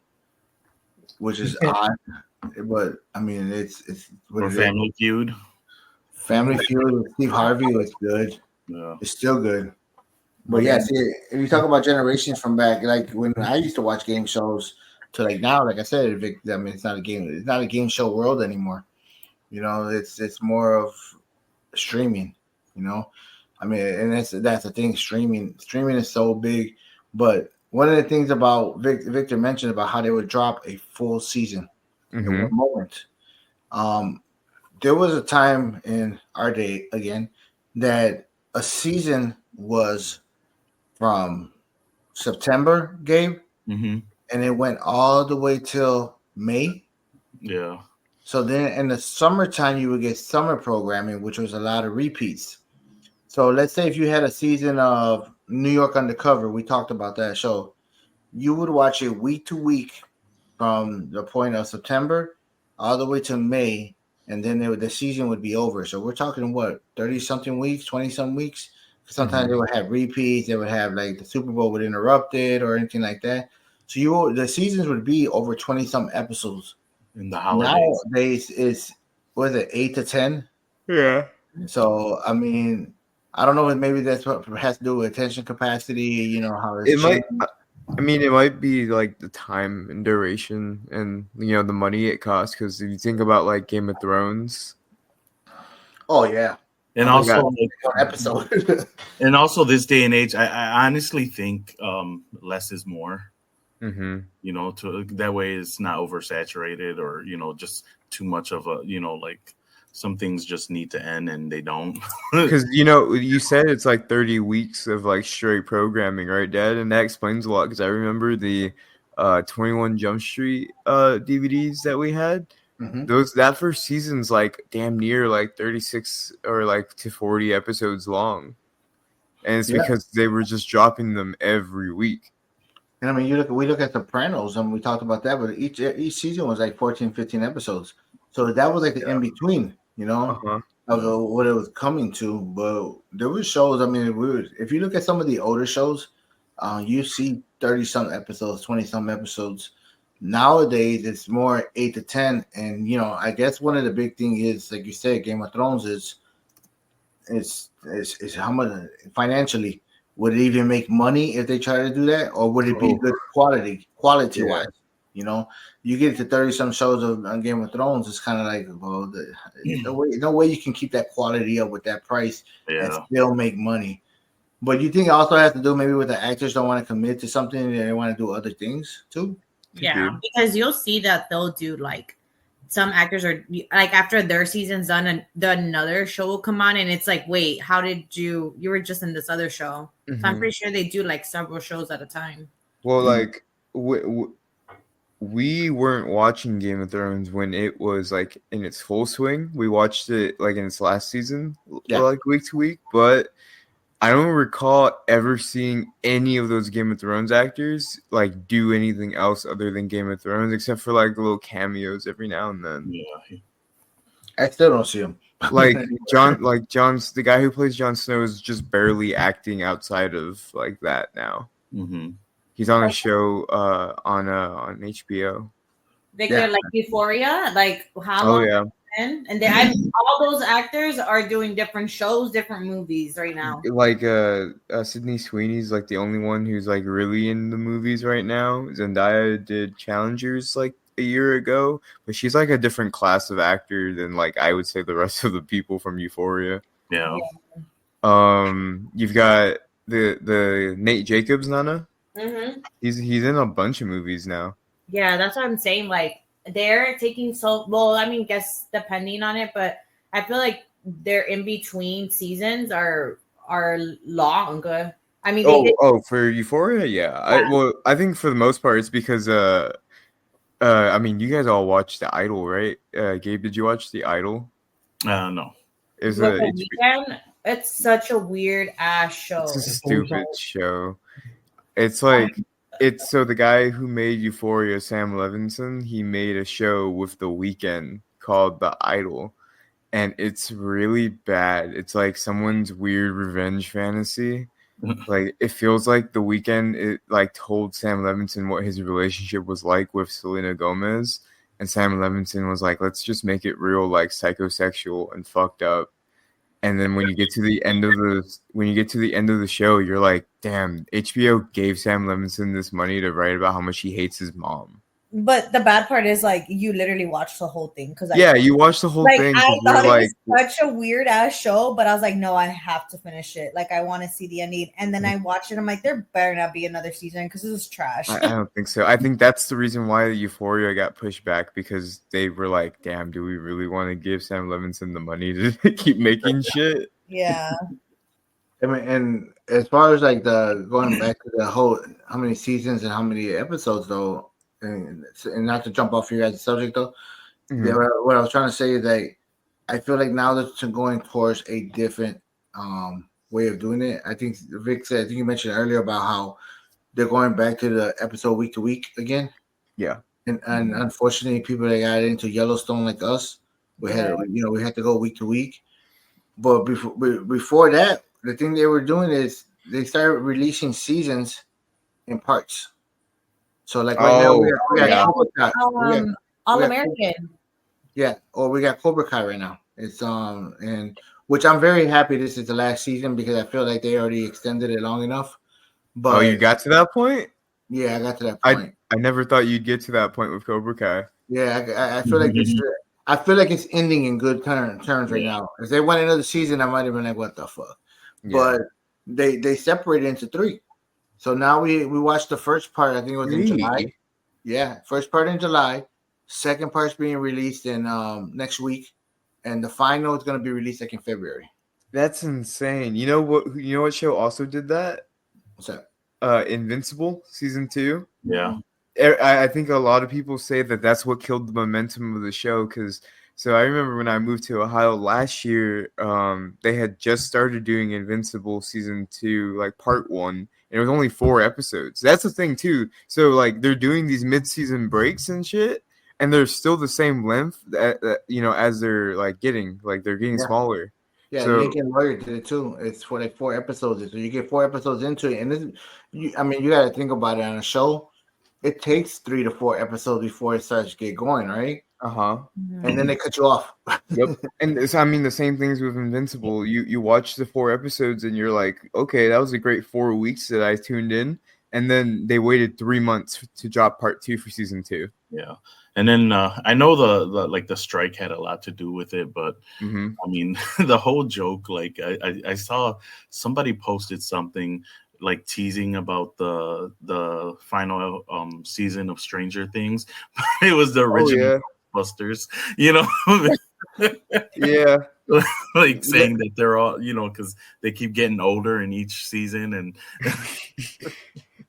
which is odd, but I mean it's or Family Feud. Family Feud with Steve Harvey was good. Yeah, it's still good. But yeah, see, if you talk about generations from back, like when I used to watch game shows to like now, like I said, I mean, it's not a game show world anymore. It's more of streaming. I mean, and that's the thing. Streaming is so big. But one of the things about Victor mentioned about how they would drop a full season in one moment. There was a time in our day again that a season was from September, Gabe, and it went all the way till May. Yeah. So then in the summertime, you would get summer programming, which was a lot of repeats. So let's say if you had a season of New York Undercover, we talked about that show. You would watch it week to week from the point of September all the way to May, and then the season would be over. So we're talking what 30 something weeks, 20 some weeks. Sometimes they would have repeats. They would have like the Super Bowl would interrupt it or anything like that. So the seasons would be over 20 some episodes. In the holidays. Nowadays is what is it 8 to 10? Yeah. So I mean, I don't know if maybe that's what has to do with attention capacity. You know how it's It might. changed. I mean, it might be like the time and duration, and the money it costs. Because if you think about like Game of Thrones, Oh yeah, And Oh, also, one episode. and also this day and age, I honestly think less is more. mm-hmm. To that way it's not oversaturated or just too much of a like some things just need to end and they don't. Because you said it's like 30 weeks of like straight programming, right, Dad? And that explains a lot. Because I remember the 21 Jump Street DVDs that we had. Mhm. That first season's like damn near like 36 or like to 40 episodes long, and it's because they were just dropping them every week. And I mean, we look at Sopranos, and we talked about that, but each season was like 14, 15 episodes. So that was like the in between, Uh-huh. of what it was coming to. But there were shows. I mean, if you look at some of the older shows, you see 30 some episodes, 20 some episodes. Nowadays, it's more 8 to 10, and I guess one of the big thing is, like you said, Game of Thrones is how much financially. Would it even make money if they try to do that, or would it be good quality wise? You get to 30 some shows on Game of Thrones, it's kind of like, well, no way you can keep that quality up with that price and still make money. But you think it also has to do maybe with the actors don't want to commit to something and they want to do other things too? Yeah, because you'll see that they'll do like some actors are like after their season's done and another show will come on and it's like, wait, how did you were just in this other show? So I'm pretty sure they do like several shows at a time. Well, like we weren't watching Game of Thrones when it was like in its full swing. We watched it like in its last season, like week to week, but I don't recall ever seeing any of those Game of Thrones actors like do anything else other than Game of Thrones, except for like little cameos every now and then. Yeah, I still don't see him. Like John's the guy who plays Jon Snow is just barely acting outside of like that now. Mm-hmm. He's on a show on HBO. They could like Euphoria, like how long? Yeah. And all those actors are doing different shows, different movies right now. Like Sydney Sweeney's like the only one who's like really in the movies right now. Zendaya did Challengers like a year ago, but she's like a different class of actor than like I would say the rest of the people from Euphoria. Yeah. You've got the Nate Jacobs Nana. Mm-hmm. He's in a bunch of movies now. Yeah, that's what I'm saying. Like they're taking guess depending on it, but I feel like their in between seasons are long. I mean, for Euphoria, yeah. I think for the most part it's because I mean, you guys all watched The Idol, right? Gabe, did you watch The Idol? No. It's such a weird ass show. It's a stupid show. It's like so the guy who made Euphoria, Sam Levinson, he made a show with The Weeknd called The Idol, and it's really bad. It's like someone's weird revenge fantasy. Like it feels like The Weeknd it like told Sam Levinson what his relationship was like with Selena Gomez, and Sam Levinson was like, let's just make it real, like psychosexual and fucked up. And then when you get to the end of the show, you're like, damn, HBO gave Sam Levinson this money to write about how much he hates his mom. But the bad part is like you literally watched the whole thing because you watched the whole thing. I thought it was such a weird ass show, but I was like, no, I have to finish it. Like I want to see the ending, and then I watched it. I'm like, there better not be another season because this is trash. I don't think so. I think that's the reason why Euphoria got pushed back because they were like, damn, do we really want to give Sam Levinson the money to keep making shit? Yeah. I mean, and as far as like the going back to the whole how many seasons and how many episodes though. And not to jump off your guys' subject though, what I was trying to say is that I feel like now that they're going towards a different way of doing it. I think Vic said. I think you mentioned earlier about how they're going back to the episode week to week again. Yeah. And unfortunately, people that got into Yellowstone like us, we had to go week to week. But before that, the thing they were doing is they started releasing seasons in parts. So like right now we got Cobra Kai. All American. We got Cobra Kai right now. It's and which I'm very happy this is the last season because I feel like they already extended it long enough. But you got to that point? Yeah, I got to that point. I never thought you'd get to that point with Cobra Kai. Yeah, I feel like I feel like it's ending in good terms right now. If they went another season, I might have been like, "What the fuck?" Yeah. But they separated into 3. So now we watched the first part. I think it was in July. Yeah, first part in July. Second part's being released in next week, and the final is going to be released like in February. That's insane. You know what? You know what show also did that? What's that? Invincible season 2. Yeah. I think a lot of people say that that's what killed the momentum of the show. Because so I remember when I moved to Ohio last year, they had just started doing Invincible season 2, like part 1, and it was only 4 episodes. That's the thing too. So like they're doing these mid-season breaks and shit, and they're still the same length as they're getting smaller. Yeah, so, Nick and Lawyer did it too. It's for like 4 episodes. So you get 4 episodes into it, and you got to think about it on a show. It takes 3 to 4 episodes before it starts to get going, right? And then they cut you off. Yep. And the same things with Invincible. You watch the 4 episodes and you're like, okay, that was a great 4 weeks that I tuned in. And then they waited 3 months to drop part 2 for season 2. Yeah. And then I know the strike had a lot to do with it, but I mean, the whole joke, like I saw somebody posted something like teasing about the final season of Stranger Things. It was the original Busters, Yeah. Like saying that they're all, because they keep getting older in each season, and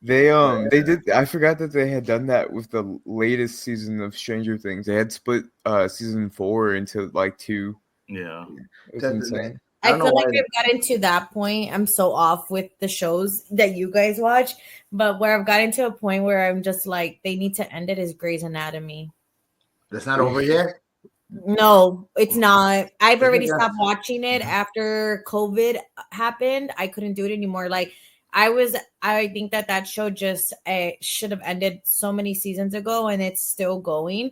they did. I forgot that they had done that with the latest season of Stranger Things. They had split season 4 into like 2. Yeah, it's insane. I feel like we've gotten to that point. I'm so off with the shows that you guys watch, but where I've gotten to a point where I'm just like, they need to end it is Grey's Anatomy. That's not over yet? No, it's not. I've already stopped watching it after COVID happened. I couldn't do it anymore. Like I think that show just should have ended so many seasons ago, and it's still going.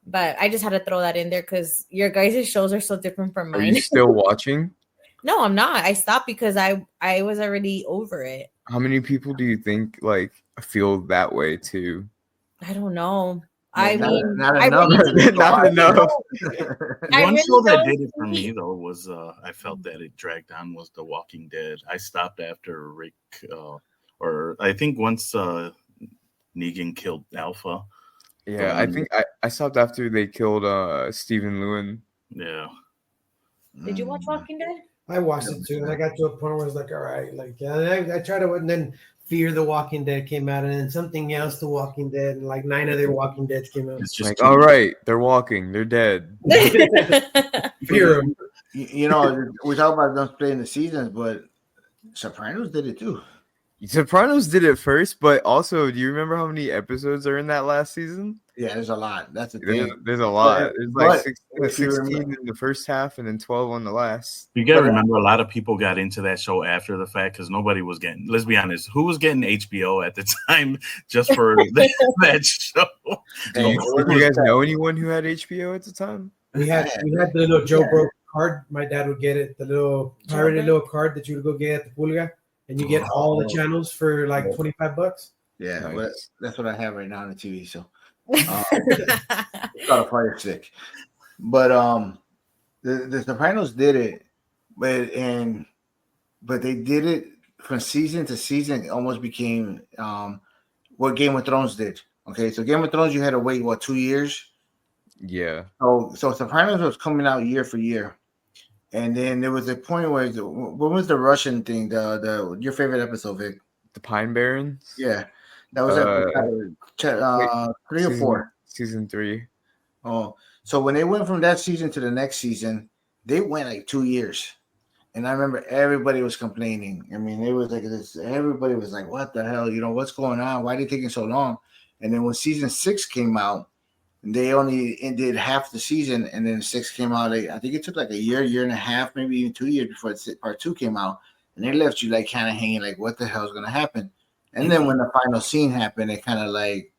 But I just had to throw that in there because your guys' shows are so different from mine. Are you still watching? No, I'm not. I stopped because I was already over it. How many people do you think like feel that way too? I don't know. Not enough. Not enough. One show that did it for me though was I felt that it dragged on was The Walking Dead. I stopped after Rick, or I think once Negan killed Alpha. Yeah, I think I stopped after they killed Stephen Lewin. Yeah. Did you watch Walking Dead? I watched it too, and I got to a point where I was like, all right, like, yeah. I tried to, and then Fear the Walking Dead came out, and then something else, The Walking Dead, and like 9 other Walking Deads came out. It's just like, all right, they're walking, they're dead. Fear them. We talk about them playing the seasons, but Sopranos did it too. Sopranos did it first, but also, do you remember how many episodes are in that last season? Yeah, there's a lot. That's the thing. There's a lot. There's like 16 in the first half and then 12 on the last. You got to remember, a lot of people got into that show after the fact because nobody was getting, let's be honest, who was getting HBO at the time just for that show? Do you guys know anyone who had HBO at the time? We had the little Joe Broke card. My dad would get it, the little pirated little card that you would go get at the Pulga. And you get all the channels for like $25. Yeah, nice. Well, that's what I have right now on the TV. So it's got a Fire Stick. But the Sopranos did it, but they did it from season to season. It almost became what Game of Thrones did. Okay, so Game of Thrones you had to wait 2 years. Yeah. So Sopranos was coming out year for year. And then there was a point where what was the Russian thing? The your favorite episode, Vic? The Pine Barrens. Yeah, that was episode 3 or 4. Season 3. Oh, so when they went from that season to the next season, they went like 2 years, And I remember everybody was complaining. I mean, it was like this. Everybody was like, "What the hell? What's going on? Why are they taking so long?" And then when season 6 came out, they only did half the season, and then 6 came out. I think it took like a year and a half, maybe even 2 years before part 2 came out, and they left you like kind of hanging, like, what the hell is gonna happen? And then when the final scene happened, it kind of like,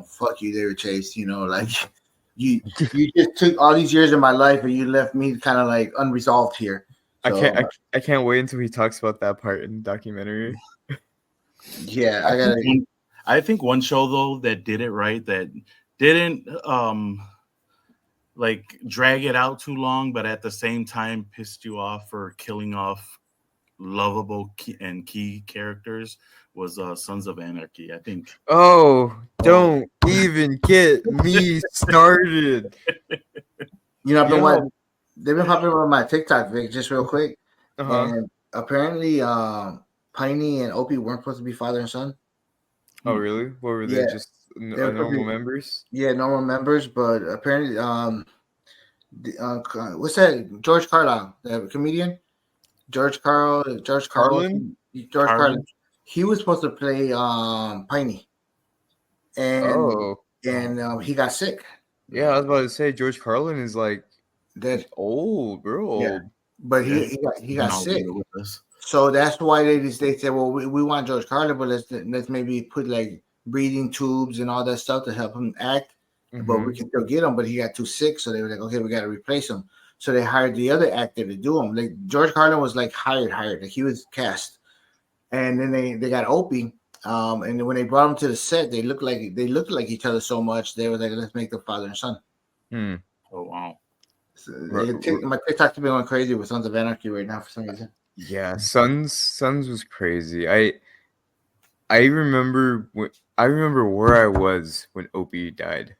fuck you, David Chase. Like you just took all these years of my life and you left me kind of like unresolved here. So, I can't wait until he talks about that part in the documentary. Yeah, I think one show though that did it right, that didn't like drag it out too long, but at the same time pissed you off for killing off lovable key characters, was Sons of Anarchy. I think. Oh, don't even get me started. They've been popping up on my TikTok, Vic, just real quick. And apparently, Piney and Opie weren't supposed to be father and son. Oh, really? What were they? Just normal members? Yeah, normal members. But apparently, what's that? George Carlin, the comedian. George Carlin. He was supposed to play Piney, and he got sick. Yeah, I was about to say George Carlin is like dead, old, real old. Yeah. But he got sick. So that's why they said, well, we want George Carlin, but let's maybe put like breathing tubes and all that stuff to help him act. But we can still get him, but he got too sick, so they were like, okay, we got to replace him. So they hired the other actor to do him. Like George Carlin was like hired, like he was cast, and then they got Opie. And when they brought him to the set, they looked like each other so much. They were like, let's make them father and son. Oh wow! So my TikTok's been going crazy with Sons of Anarchy right now for some reason. Yeah, Sons was crazy. I remember where I was when Opie died.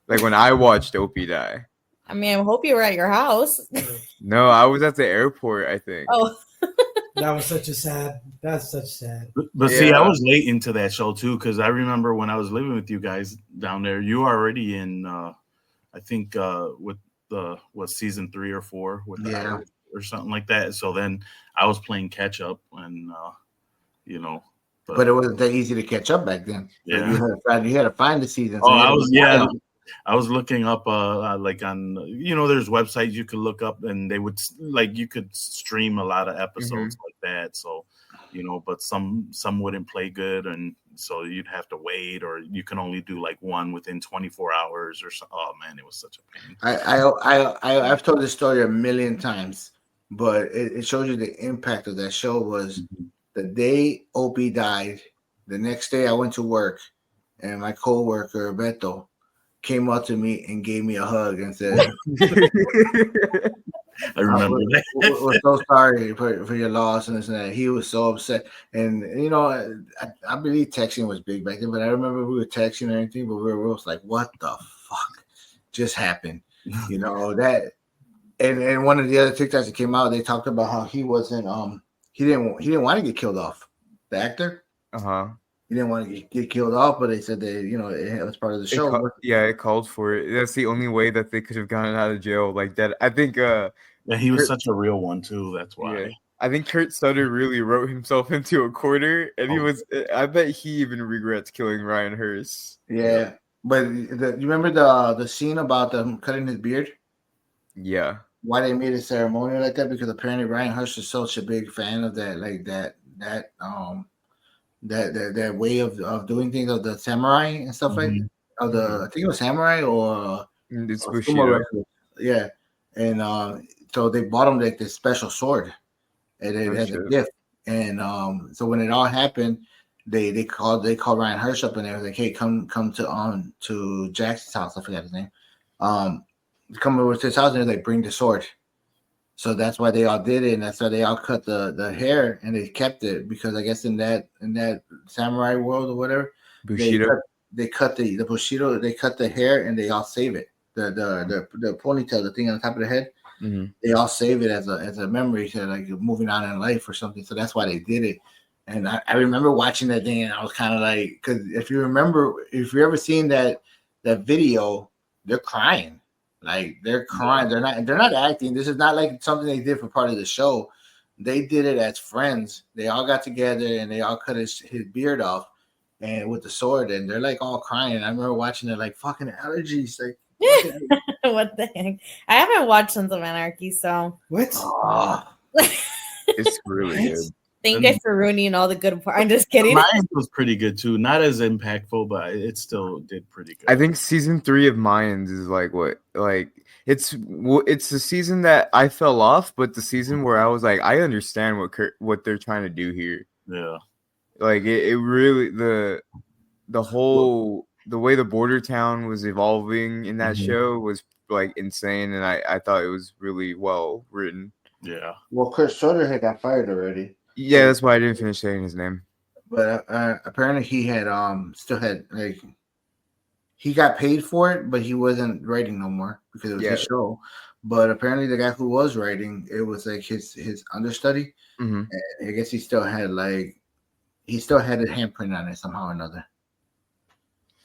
Like when I watched Opie die. I mean, I hope you were at your house. No, I was at the airport, I think. Oh. That's such sad. But see, I was late into that show too, because I remember when I was living with you guys down there, you were already in, I think, with season 3 or 4 with that or something like that. So then I was playing catch up, and but it wasn't that easy to catch up back then. Yeah, you had to find the season. So I was looking up like on there's websites you could look up, and they would you could stream a lot of episodes like that. So but some wouldn't play good, and so you'd have to wait, or you can only do like one within 24 hours or so. Oh man, it was such a pain. I've told this story a million times, but it shows you the impact of that show. Was the day Opie died, the next day I went to work, and my coworker Beto came up to me and gave me a hug and said, I remember that. We're so sorry for your loss and this and that. He was so upset. And, I believe texting was big back then, but I remember we were texting and everything, but we were both like, what the fuck just happened? That. And one of the other TikToks that came out, they talked about how he wasn't, he didn't want to get killed off. The actor. He didn't want to get killed off, but they said that, it was part of the show. It called for it. That's the only way that they could have gotten out of jail like that. I think he was such a real one too. That's why. Yeah. I think Kurt Sutter really wrote himself into a corner, and I bet he even regrets killing Ryan Hurst. Yeah. But you remember the scene about them cutting his beard? Yeah. Why they made a ceremony like that? Because apparently Ryan Hurst is such a big fan of that, like that way of doing things, of the samurai and stuff like that. Of the I think it was samurai or it's Bushido. Yeah. And so they bought him like this special sword, and it had a gift. And so when it all happened, they called Ryan Hurst up, and they was like, hey, come to Jackson's house. I forgot his name. Come over to his house, and they bring the sword. So that's why they all did it, and that's why they all cut the hair, and they kept it, because I guess in that samurai world or whatever, Bushido, they cut the Bushido, they cut the hair, and they all save it. The ponytail, the thing on top of the head, they all save it as a memory to like moving on in life or something. So that's why they did it. And I remember watching that thing, and I was kind of like, because if you ever seen that video, they're crying. Like they're crying. They're not acting. This is not like something they did for part of the show. they did it as friends. They all got together and they all cut his beard off and with the sword, and they're like all crying. I remember watching it like fucking allergies, like fucking What the heck? I haven't watched Sons of Anarchy, so What? It's really good. thank you for ruining all the good part. I'm just kidding. Mayans was pretty good too. Not as impactful, but it still did pretty good. I think season 3 of Mayans is it's the season that I fell off, but the season where I was like, I understand what they're trying to do here. Yeah, Like it really the whole the way the border town was evolving in that show was like insane, and I thought it was really well written. Yeah. Well, Chris Soder had got fired already. Yeah, that's why I didn't finish saying his name. But apparently he had still had like he got paid for it, but he wasn't writing no more because it was his show. But apparently the guy who was writing, it was like his understudy. Mm-hmm. And I guess he still had a handprint on it somehow or another.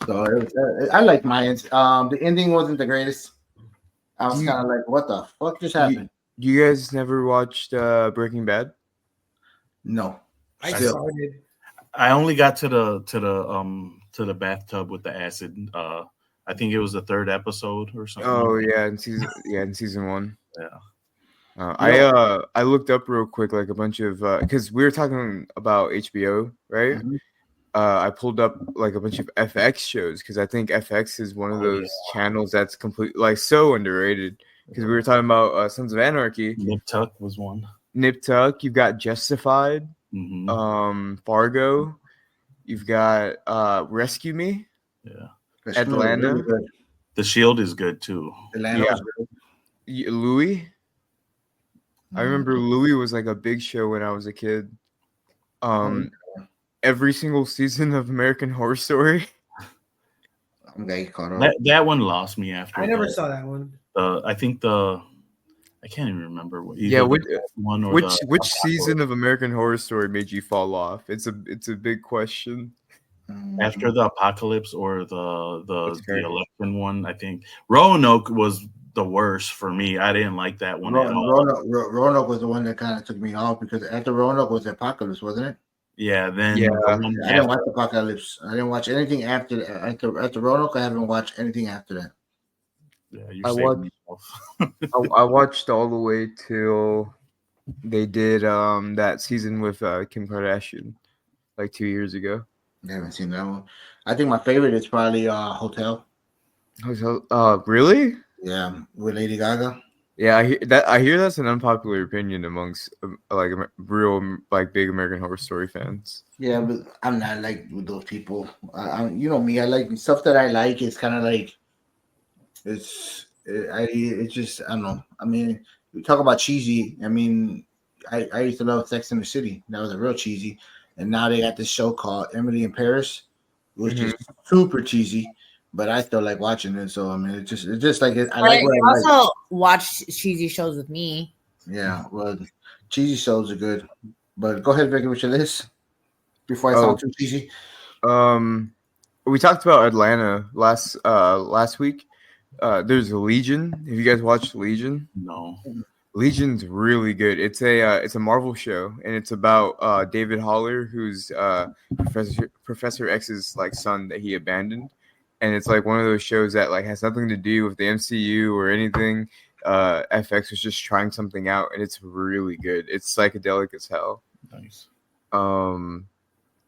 So it was, I like Mayans. The ending wasn't the greatest. I was kind of like, what the fuck just happened? You guys never watched Breaking Bad? No. I only got to the bathtub with the acid. I think it was the 3rd episode or something. Oh yeah, in season 1. Yeah. I looked up real quick like a bunch of because we were talking about HBO, right? Mm-hmm. I pulled up like a bunch of FX shows because I think FX is one of those channels that's completely so underrated. Because we were talking about Sons of Anarchy. Nip Tuck was one. Nip Tuck. You've got Justified. Mm-hmm. Fargo. You've got Rescue Me. Yeah. Atlanta. Really The Shield is good too. Atlanta was good. Louis. I remember Louis was like a big show when I was a kid. Every single season of American Horror Story. I'm getting caught up. That one lost me after. I never saw that one. I think I can't even remember what. Which season of American Horror Story made you fall off? It's a big question. After the apocalypse or the election one, I think Roanoke was the worst for me. I didn't like that one at all. Roanoke was the one that kind of took me off because after Roanoke was the apocalypse, wasn't it? Yeah. Then I didn't watch the apocalypse. I didn't watch anything after Roanoke. I haven't watched anything after that. Yeah, I watched all the way till they did that season with Kim Kardashian like 2 years ago. I haven't seen that one. I think my favorite is probably Hotel. Really? Yeah, with Lady Gaga. Yeah, I hear that's an unpopular opinion amongst like real like big American Horror Story fans. Yeah, but I'm not like with those people. You know me. I like stuff that I like. It's kind of like it's just I don't know. I mean, we talk about cheesy. I mean, I used to love Sex and the City. That was a real cheesy. And now they got this show called Emily in Paris, which is super cheesy, but I still like watching it. So I mean, it's just like I like. You also watch cheesy shows with me. Yeah, well, cheesy shows are good, but go ahead, Vicky, with your list before I sound too cheesy. We talked about Atlanta last week. There's Legion. Have you guys watched Legion? No. Legion's really good. It's a Marvel show, and it's about David Haller, who's Professor X's like son that he abandoned, and it's like one of those shows that like has nothing to do with the MCU or anything. FX was just trying something out, and it's really good. It's psychedelic as hell. Nice.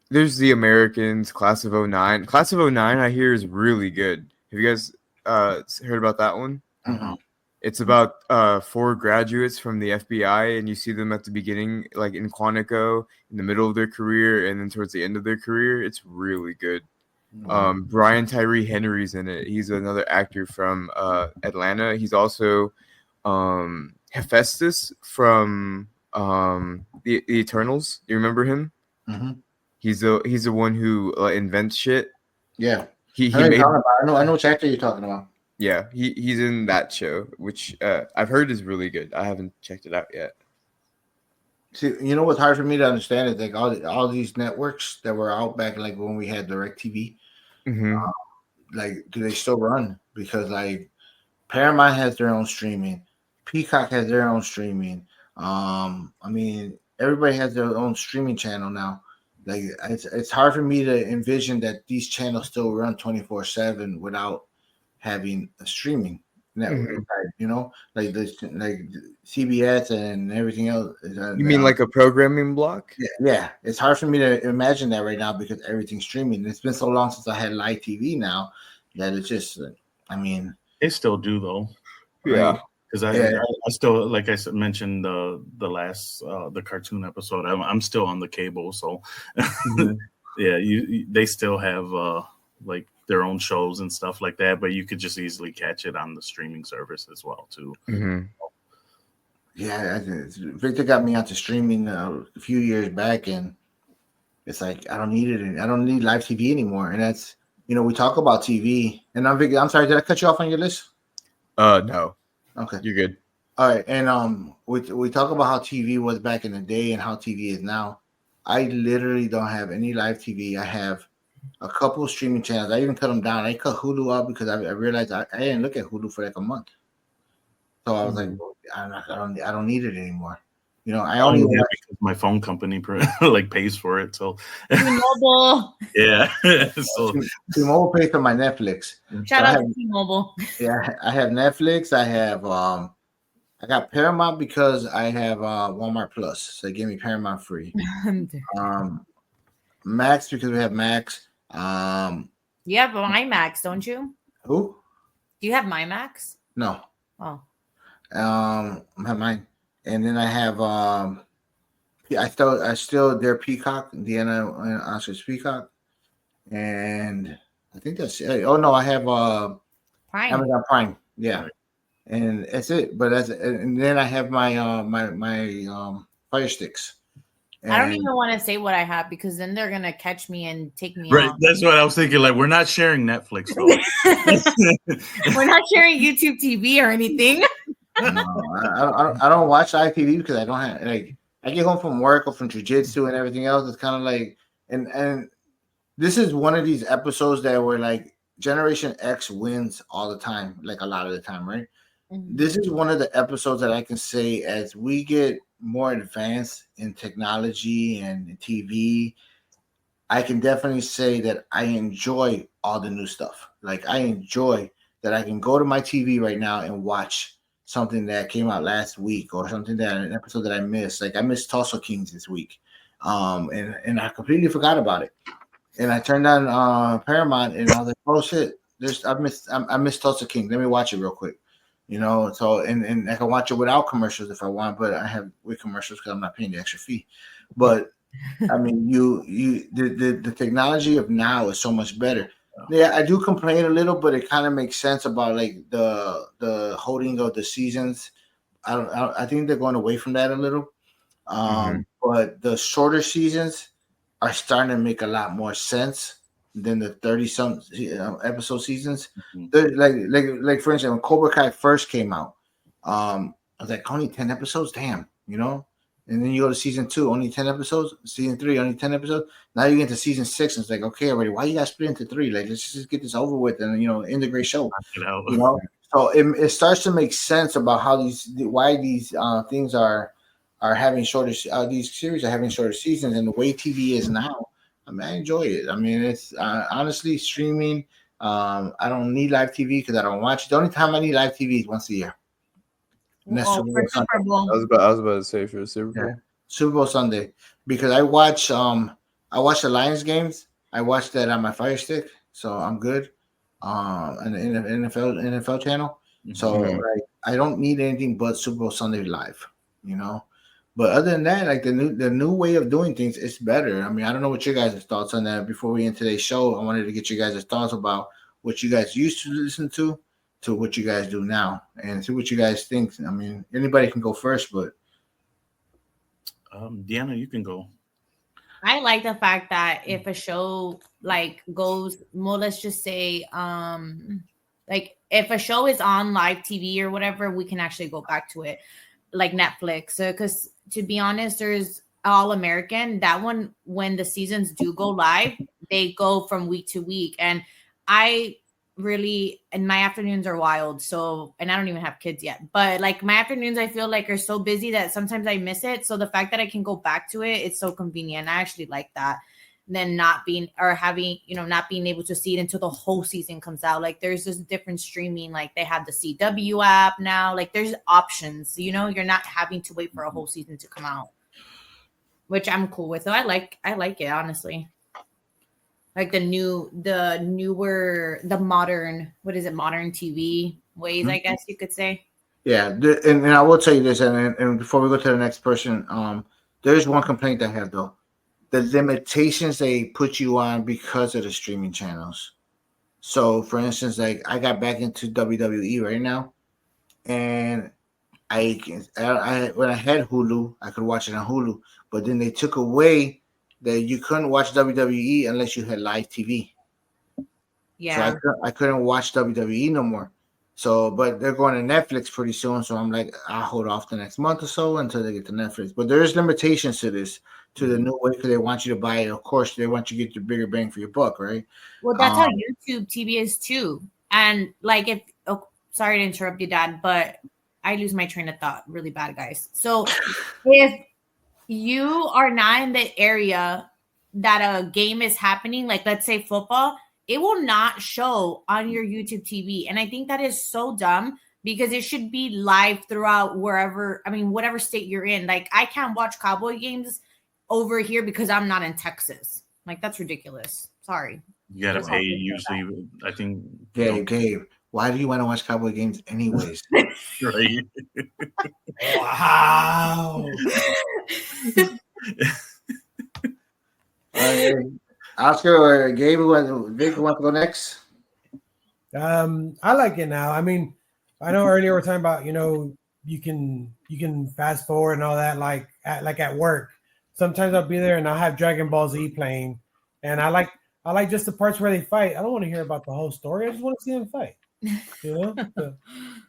There's The Americans, Class of 09. Class of 09, I hear, is really good. Have you guys heard about that one? Mm-hmm. It's about 4 graduates from the FBI, and you see them at the beginning, like in Quantico, in the middle of their career, and then towards the end of their career. It's really good. Brian Tyree Henry's in it. He's another actor from Atlanta. He's also Hephaestus from the Eternals. Do you remember him? Mm-hmm. He's the one who invents shit. Yeah, I know which actor you're talking about. Yeah, he's in that show, which I've heard is really good. I haven't checked it out yet. See, you know what's hard for me to understand is like all these networks that were out back like when we had DirecTV. Like, do they still run? Because like Paramount has their own streaming, Peacock has their own streaming, I mean, everybody has their own streaming channel now. Like it's hard for me to envision that these channels still run 24/7 without having a streaming network. Mhm. You know, like CBS and everything else. You mean like a programming block? Yeah, it's hard for me to imagine that right now because everything's streaming. It's been so long since I had live TV now that it's just, I mean, They still do though. Yeah. Because Yeah. I still, like I mentioned the last the cartoon episode, I'm still on the cable, so yeah, they still have like their own shows and stuff like that, but you could just easily catch it on the streaming service as well too. Mhm. Yeah, Victor got me onto streaming a few years back, and it's like I don't need it. I don't need live TV anymore. And that's, you know, we talk about TV, and I'm sorry, did I cut you off on your list? No. Okay, You're good. all right. And we talk about how TV was back in the day and how TV is now. I literally don't have any live TV. I have a couple of streaming channels. I even cut them down. I cut Hulu out because I realized I didn't look at Hulu for like a month. So I was like, I don't need it anymore. You know, I only because my phone company like pays for it. So T-Mobile. yeah, so T-Mobile pays for my Netflix. Shout out to T-Mobile. Yeah, I have Netflix. I have I got Paramount because I have Walmart Plus. So they gave me Paramount free. Max because we have Max. You have MyMax, don't you? Who? Do you have MyMax? No. Oh. I have mine. And then I have I still their Peacock, Deanna and Oscar's Peacock. And I think that's it. Oh no, I have Prime. Amazon Prime. Yeah. And that's it. But and then I have my my Fire Sticks. And I don't even want to say what I have because then they're gonna catch me and take me right. off. That's what I was thinking. Like, we're not sharing Netflix though. We're not sharing YouTube TV or anything. No, I don't watch ITV because I don't have, like, I get home from work or from jujitsu and everything else. It's kind of like, and this is one of these episodes that where like Generation X wins all the time, like a lot of the time, right? Mm-hmm. This is one of the episodes that I can say as we get more advanced in technology and TV, I can definitely say that I enjoy all the new stuff. Like I enjoy that I can go to my TV right now and watch something that came out last week or something that an episode that I missed. Like I missed Tulsa Kings this week. And I completely forgot about it. And I turned on Paramount and I was like, oh shit, I missed Tulsa King. Let me watch it real quick. You know, so and I can watch it without commercials if I want, but I have with commercials because I'm not paying the extra fee. But I mean, the technology of now is so much better. Yeah, I do complain a little, but it kind of makes sense about like the holding of the seasons. I think they're going away from that a little. But the shorter seasons are starting to make a lot more sense than the 30-some episode seasons. Like for instance, when Cobra Kai first came out, I was like, only 10 episodes, damn, you know. And then you go to season 2, only 10 episodes. Season 3, only 10 episodes. Now you get to season 6, and it's like, okay, already, why you guys split into 3? Like, let's just get this over with, and you know, end the great show. You know, so it starts to make sense about how why these things are having shorter. These series are having shorter seasons, and the way TV is now. I mean, I enjoy it. I mean, it's honestly streaming. I don't need live TV because I don't watch it. The only time I need live TV is once a year. For Super Bowl. I was about to say for Super Bowl. Yeah. Super Bowl Sunday, because I watch the Lions games. I watch that on my Fire Stick, so I'm good. And the NFL channel. So like, I don't need anything but Super Bowl Sunday live, you know. But other than that, like the new way of doing things is better. I mean, I don't know what your guys' thoughts on that. Before we end today's show, I wanted to get you guys' thoughts about what you guys used to listen to what you guys do now, and see what you guys think. I mean, anybody can go first, but Deanna, you can go. I like the fact that if a show like goes, well, let's just say, like if a show is on live TV or whatever, we can actually go back to it, like Netflix. Because to be honest, there's All American. That one, when the seasons do go live, they go from week to week, and I really, and my afternoons are wild. So, and I don't even have kids yet, but like my afternoons, I feel like are so busy that sometimes I miss it. So the fact that I can go back to it, it's so convenient. I actually like that. Than not being or having, not being able to see it until the whole season comes out. Like there's this different streaming, like they have the CW app now. Like there's options, you're not having to wait for a whole season to come out, which I'm cool with. So I like it, honestly. Like the newer, the modern, modern TV ways, I guess you could say. Yeah, and I will tell you this, and before we go to the next person, there's one complaint I have though: the limitations they put you on because of the streaming channels. So, for instance, like I got back into WWE right now, and when I had Hulu, I could watch it on Hulu, but then they took away that you couldn't watch WWE unless you had live TV. Yeah. So I couldn't watch WWE no more. So, but they're going to Netflix pretty soon. So I'm like, I'll hold off the next month or so until they get to Netflix. But there's limitations to this, to the new way, because they want you to buy it. Of course, they want you to get the bigger bang for your buck, right? Well, that's how YouTube TV is too. And like, sorry to interrupt you, Dad, but I lose my train of thought really bad, guys. So if you are not in the area that a game is happening, like let's say football, it will not show on your YouTube TV. And I think that is so dumb because it should be live throughout whatever state you're in. Like I can't watch Cowboy games over here because I'm not in Texas. Like that's ridiculous. Sorry. You gotta pay usually, I think. Gabe, why do you want to watch Cowboy games anyways? Right. Wow. Oscar or Gabe, Vic, who wants to go next? I like it now. I mean, I know earlier we were talking about, you can fast forward and all that, like at work. Sometimes I'll be there and I'll have Dragon Ball Z playing, and I like just the parts where they fight. I don't want to hear about the whole story. I just want to see them fight. So,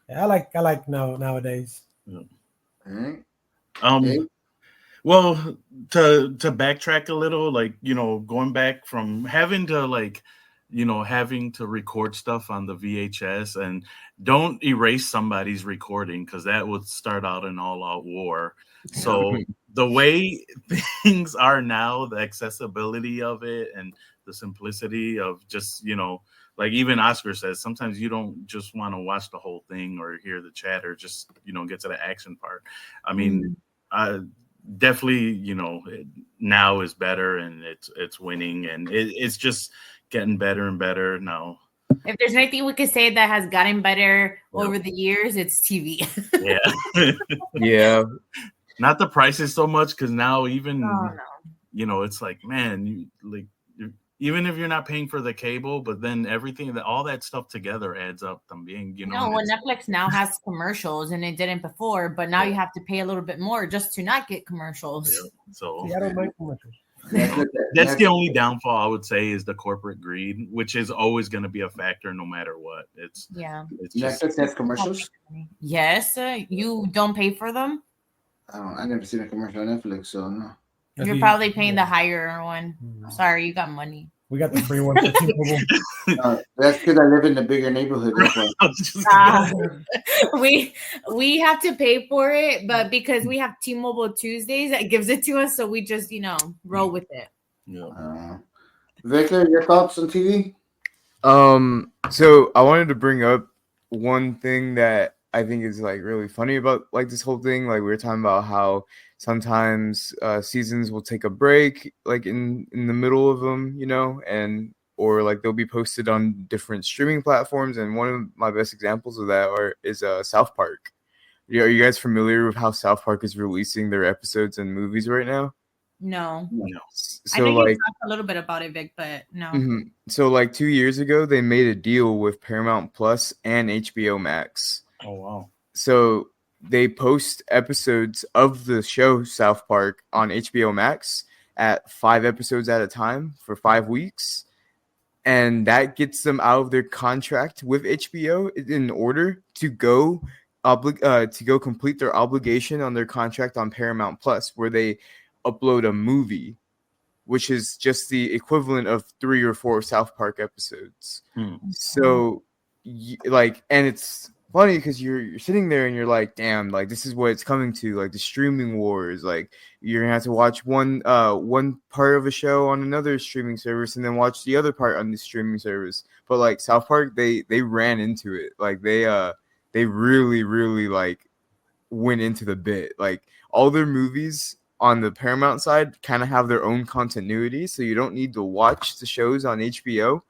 yeah, I like nowadays. Yeah. All right. Well, to backtrack a little, like, going back from having to record stuff on the VHS, and don't erase somebody's recording because that would start out an all-out war. So the way things are now, the accessibility of it and the simplicity of just, like even Oscar says, sometimes you don't just want to watch the whole thing or hear the chat or just, get to the action part. I mean, definitely, now is better and it's winning, and it's just getting better and better now. If there's anything we could say that has gotten better over the years, it's TV. Yeah. Yeah. Not the prices so much, because now even it's like, man, even if you're not paying for the cable, but then everything, all that stuff together adds up. When Netflix now has commercials and it didn't before, but now you have to pay a little bit more just to not get commercials. Yeah. So I don't like commercials. That's the only downfall I would say is the corporate greed, which is always going to be a factor no matter what. It's just, Netflix has commercials. Yes, you don't pay for them. I never seen a commercial on Netflix, so no. You're probably paying the higher one. Sorry, you got money. We got the free one. That's because I live in the bigger neighborhood. We have to pay for it, but because we have T-Mobile Tuesdays, that gives it to us, so we just roll with it. Yeah. Victor, your thoughts on TV? So I wanted to bring up one thing that I think is like really funny about like this whole thing. Like we were talking about how sometimes seasons will take a break, like in the middle of them, or like they'll be posted on different streaming platforms. And one of my best examples of that is South Park. Are you guys familiar with how South Park is releasing their episodes and movies right now? No. So I know you talked a little bit about it, Vic, but no. Mm-hmm. So like 2 years ago, they made a deal with Paramount Plus and HBO Max. Oh, wow. So they post episodes of the show South Park on HBO Max at 5 episodes at a time for 5 weeks. And that gets them out of their contract with HBO in order to go complete their obligation on their contract on Paramount Plus, where they upload a movie which is just the equivalent of 3 or 4 South Park episodes. Hmm. So, like, and it's funny because you're sitting there and you're like, damn, like this is what it's coming to, like the streaming wars. Like you're gonna have to watch one part of a show on another streaming service and then watch the other part on the streaming service. But like South Park, they ran into it. Like they really like went into the bit. Like all their movies on the Paramount side kind of have their own continuity, so you don't need to watch the shows on HBO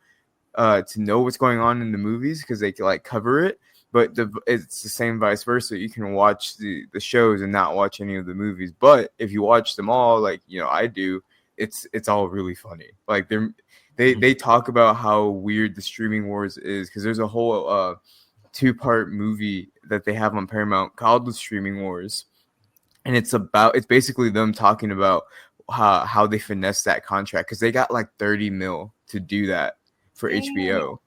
to know what's going on in the movies because they can like cover it. But it's the same vice versa. You can watch the shows and not watch any of the movies. But if you watch them all, like I do, it's all really funny. Like they talk about how weird the streaming wars is because there's a whole 2-part movie that they have on Paramount called The Streaming Wars, and it's basically them talking about how they finesse that contract because they got like 30 mil to do that for HBO.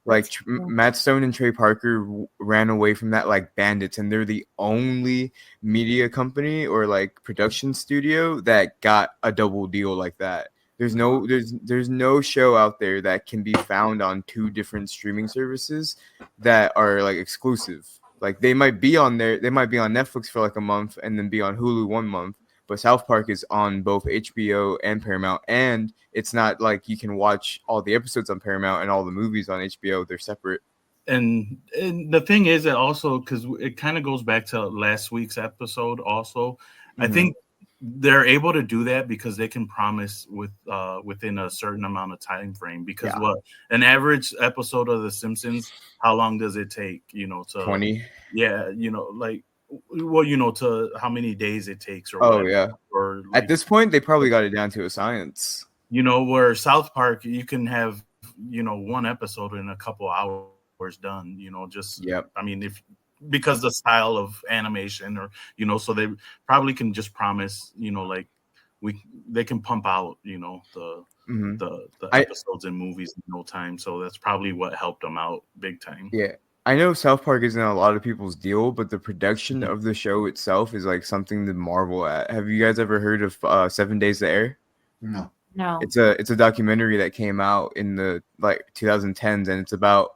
Like Matt Stone and Trey Parker ran away from that like bandits, and they're the only media company or like production studio that got a double deal like that. There's no show out there that can be found on 2 different streaming services that are like exclusive. Like they might be on Netflix for like a month and then be on Hulu 1 month, but South Park is on both HBO and Paramount, and it's not like you can watch all the episodes on Paramount and all the movies on HBO. They're separate. And the thing is that also, because it kind of goes back to last week's episode also, I think they're able to do that because they can promise within a certain amount of time frame. Because what an average episode of The Simpsons, how long does it take? To 20. Yeah, like. Well, to how many days it takes or Oh, whatever. yeah. Or like, at this point, they probably got it down to a science. Where South Park, you can have, one episode in a couple hours done, Yep. I mean, because the style of animation or, so they probably can just promise, like they can pump out, the episodes and movies in no time. So that's probably what helped them out big time. Yeah. I know South Park isn't a lot of people's deal, but the production of the show itself is like something to marvel at. Have you guys ever heard of 7 Days to Air? No. It's a documentary that came out in the like 2010s, and it's about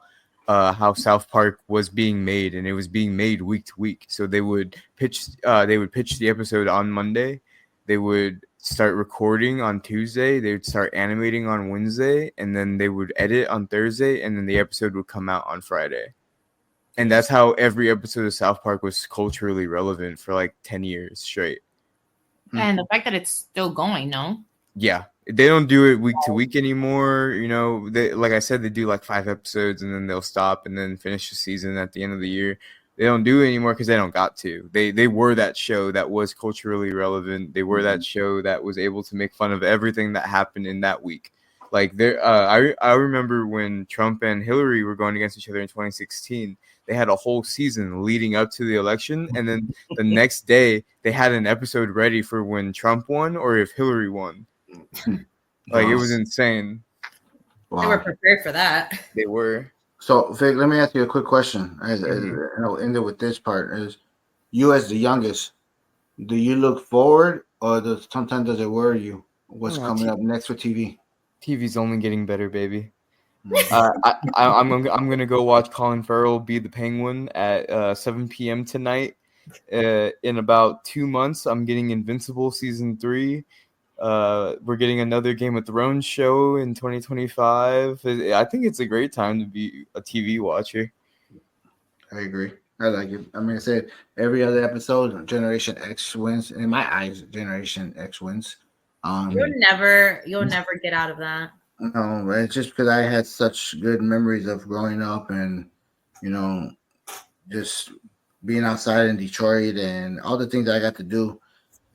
how South Park was being made, and it was being made week to week. So they would pitch the episode on Monday, they would start recording on Tuesday, they would start animating on Wednesday, and then they would edit on Thursday, and then the episode would come out on Friday. And that's how every episode of South Park was culturally relevant for like 10 years straight. And the fact that it's still going, no? Yeah. They don't do it week to week anymore. They, like I said, they do like 5 episodes and then they'll stop and then finish the season at the end of the year. They don't do it anymore because they don't got to. They were that show that was culturally relevant. They were that show that was able to make fun of everything that happened in that week. Like I remember when Trump and Hillary were going against each other in 2016. They had a whole season leading up to the election, and then the next day they had an episode ready for when Trump won or if Hillary won. Like it was insane. Wow. They were prepared for that. They were. So, Vic, let me ask you a quick question. I'll end it with this part: is you as the youngest, do you look forward, or sometimes does it worry you what's coming up next for TV? TV's only getting better, baby. I'm gonna go watch Colin Farrell be the Penguin at 7 p.m. tonight. In about 2 months, I'm getting Invincible season 3. We're getting another Game of Thrones show in 2025. I think it's a great time to be a TV watcher. I agree. I like it. I mean, I said every other episode, Generation X wins. In my eyes, Generation X wins. You'll never get out of that. No, it's just because I had such good memories of growing up and, just being outside in Detroit and all the things I got to do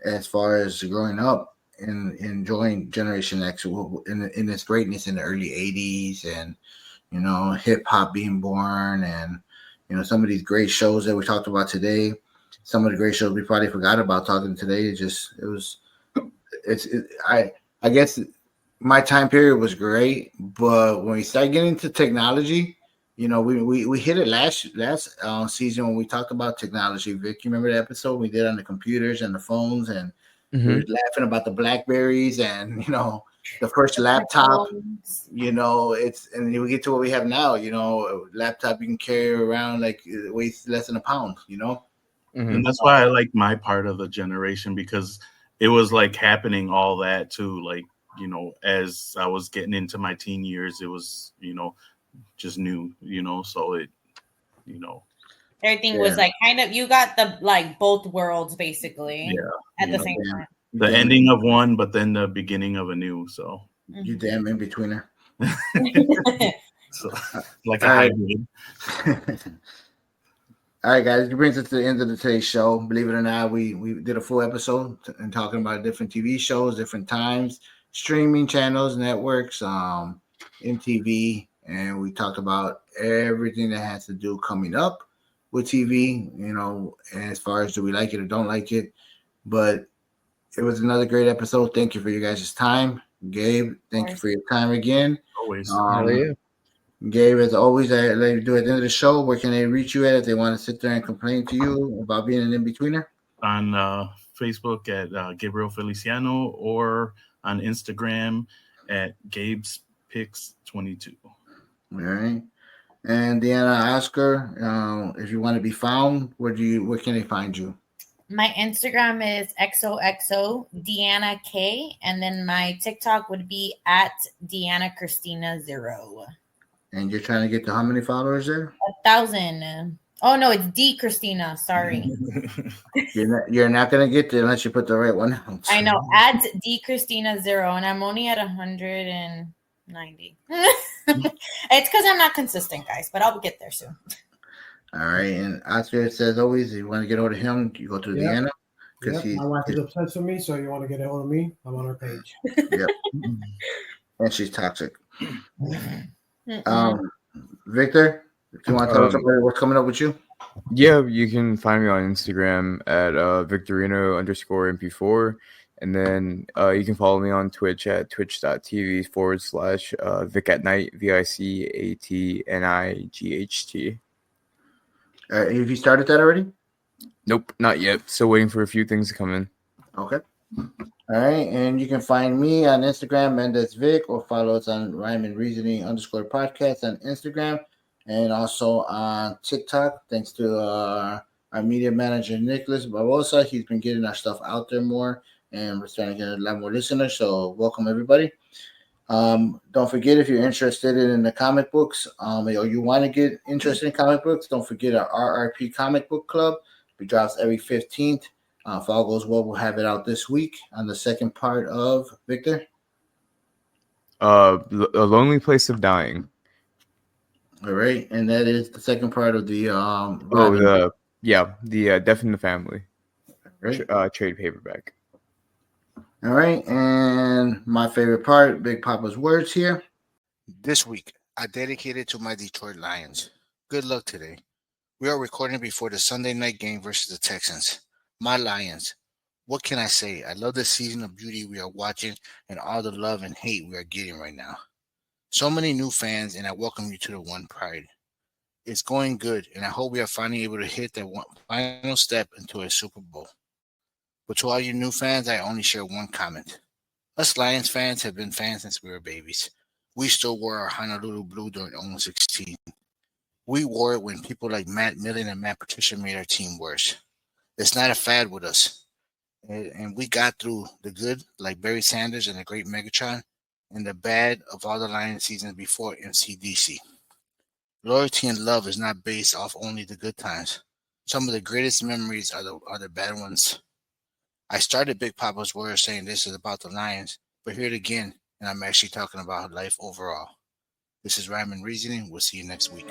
as far as growing up and enjoying Generation X in its greatness in the early 80s and, hip hop being born and, some of these great shows that we talked about today, some of the great shows we probably forgot about talking today. I guess my time period was great, but when we start getting into technology, we hit it last season when we talked about technology. Vic, you remember the episode we did on the computers and the phones and We were laughing about the Blackberries and the first laptop. And we get to what we have now. A laptop you can carry around like it weighs less than a pound. And that's why I like my part of the generation, because it was like happening all that too. Like, as I was getting into my teen years, it was, just new, so it, everything was like kind of, you got the like both worlds basically at the same time. The ending of one, but then the beginning of a new. So you damn in betweener. So, like a hybrid. All right, guys, it brings us to the end of today's show. Believe it or not, we did a full episode and talking about different TV shows, different times, streaming channels, networks, MTV, and we talked about everything that has to do coming up with TV, and as far as do we like it or don't like it. But it was another great episode. Thank you for you guys' time. Gabe, thank you for your time again. Always. Gabe, as always, I let you do at the end of the show. Where can they reach you at if they want to sit there and complain to you about being an in-betweener? On Facebook at Gabriel Feliciano, or on Instagram at Gabe's Picks 22. All right. And Deanna, Oscar, if you want to be found, where can they find you? My Instagram is XOXO Deanna K, and then my TikTok would be at Deanna Christina 0. And you're trying to get to how many followers there? 1,000. Oh no, it's D Christina. Sorry. You're not gonna get there unless you put the right one. I know. At D Christina 0, and I'm only at 190. It's because I'm not consistent, guys, but I'll get there soon. All right, and Oscar says always, if you want to get hold of him, you go to Deanna. My wife is obsessed with me, so you want to get a hold of me, I'm on her page. Yep. And she's toxic. Victor, if you want to tell somebody what's coming up with you? Yeah, you can find me on Instagram at Victorino_MP4. And then you can follow me on Twitch at twitch.tv/Vic at Night, VICATNIGHT. Have you started that already? Nope, not yet. Still waiting for a few things to come in. Okay. All right, and you can find me on Instagram, Mendez Vic, or follow us on Rhyme and Reasoning _podcast on Instagram, and also on TikTok. Thanks to our media manager Nicholas Barbosa, he's been getting our stuff out there more, and we're starting to get a lot more listeners. So welcome everybody. Don't forget, if you're interested in the comic books, or you want to get interested in comic books, don't forget our RRP Comic Book Club. It drops every 15th. If all goes well, we'll have it out this week on the second part of Victor. A Lonely Place of Dying. All right, and that is the second part of the the Death in the Family. Right. Trade paperback. All right, and my favorite part, Big Papa's words here. This week, I dedicated to my Detroit Lions. Good luck today. We are recording before the Sunday night game versus the Texans. My Lions. What can I say? I love the season of beauty we are watching and all the love and hate we are getting right now. So many new fans, and I welcome you to the One Pride. It's going good, and I hope we are finally able to hit that one final step into a Super Bowl. But to all you new fans, I only share one comment. Us Lions fans have been fans since we were babies. We still wore our Honolulu blue during 0-16. We wore it when people like Matt Millen and Matt Patricia made our team worse. It's not a fad with us. And we got through the good, like Barry Sanders and the great Megatron, and the bad of all the Lions seasons before MCDC. Loyalty and love is not based off only the good times. Some of the greatest memories are the bad ones. I started Big Papa's Word saying this is about the Lions, but hear it again, and I'm actually talking about life overall. This is Rhyme and Reasoning. We'll see you next week.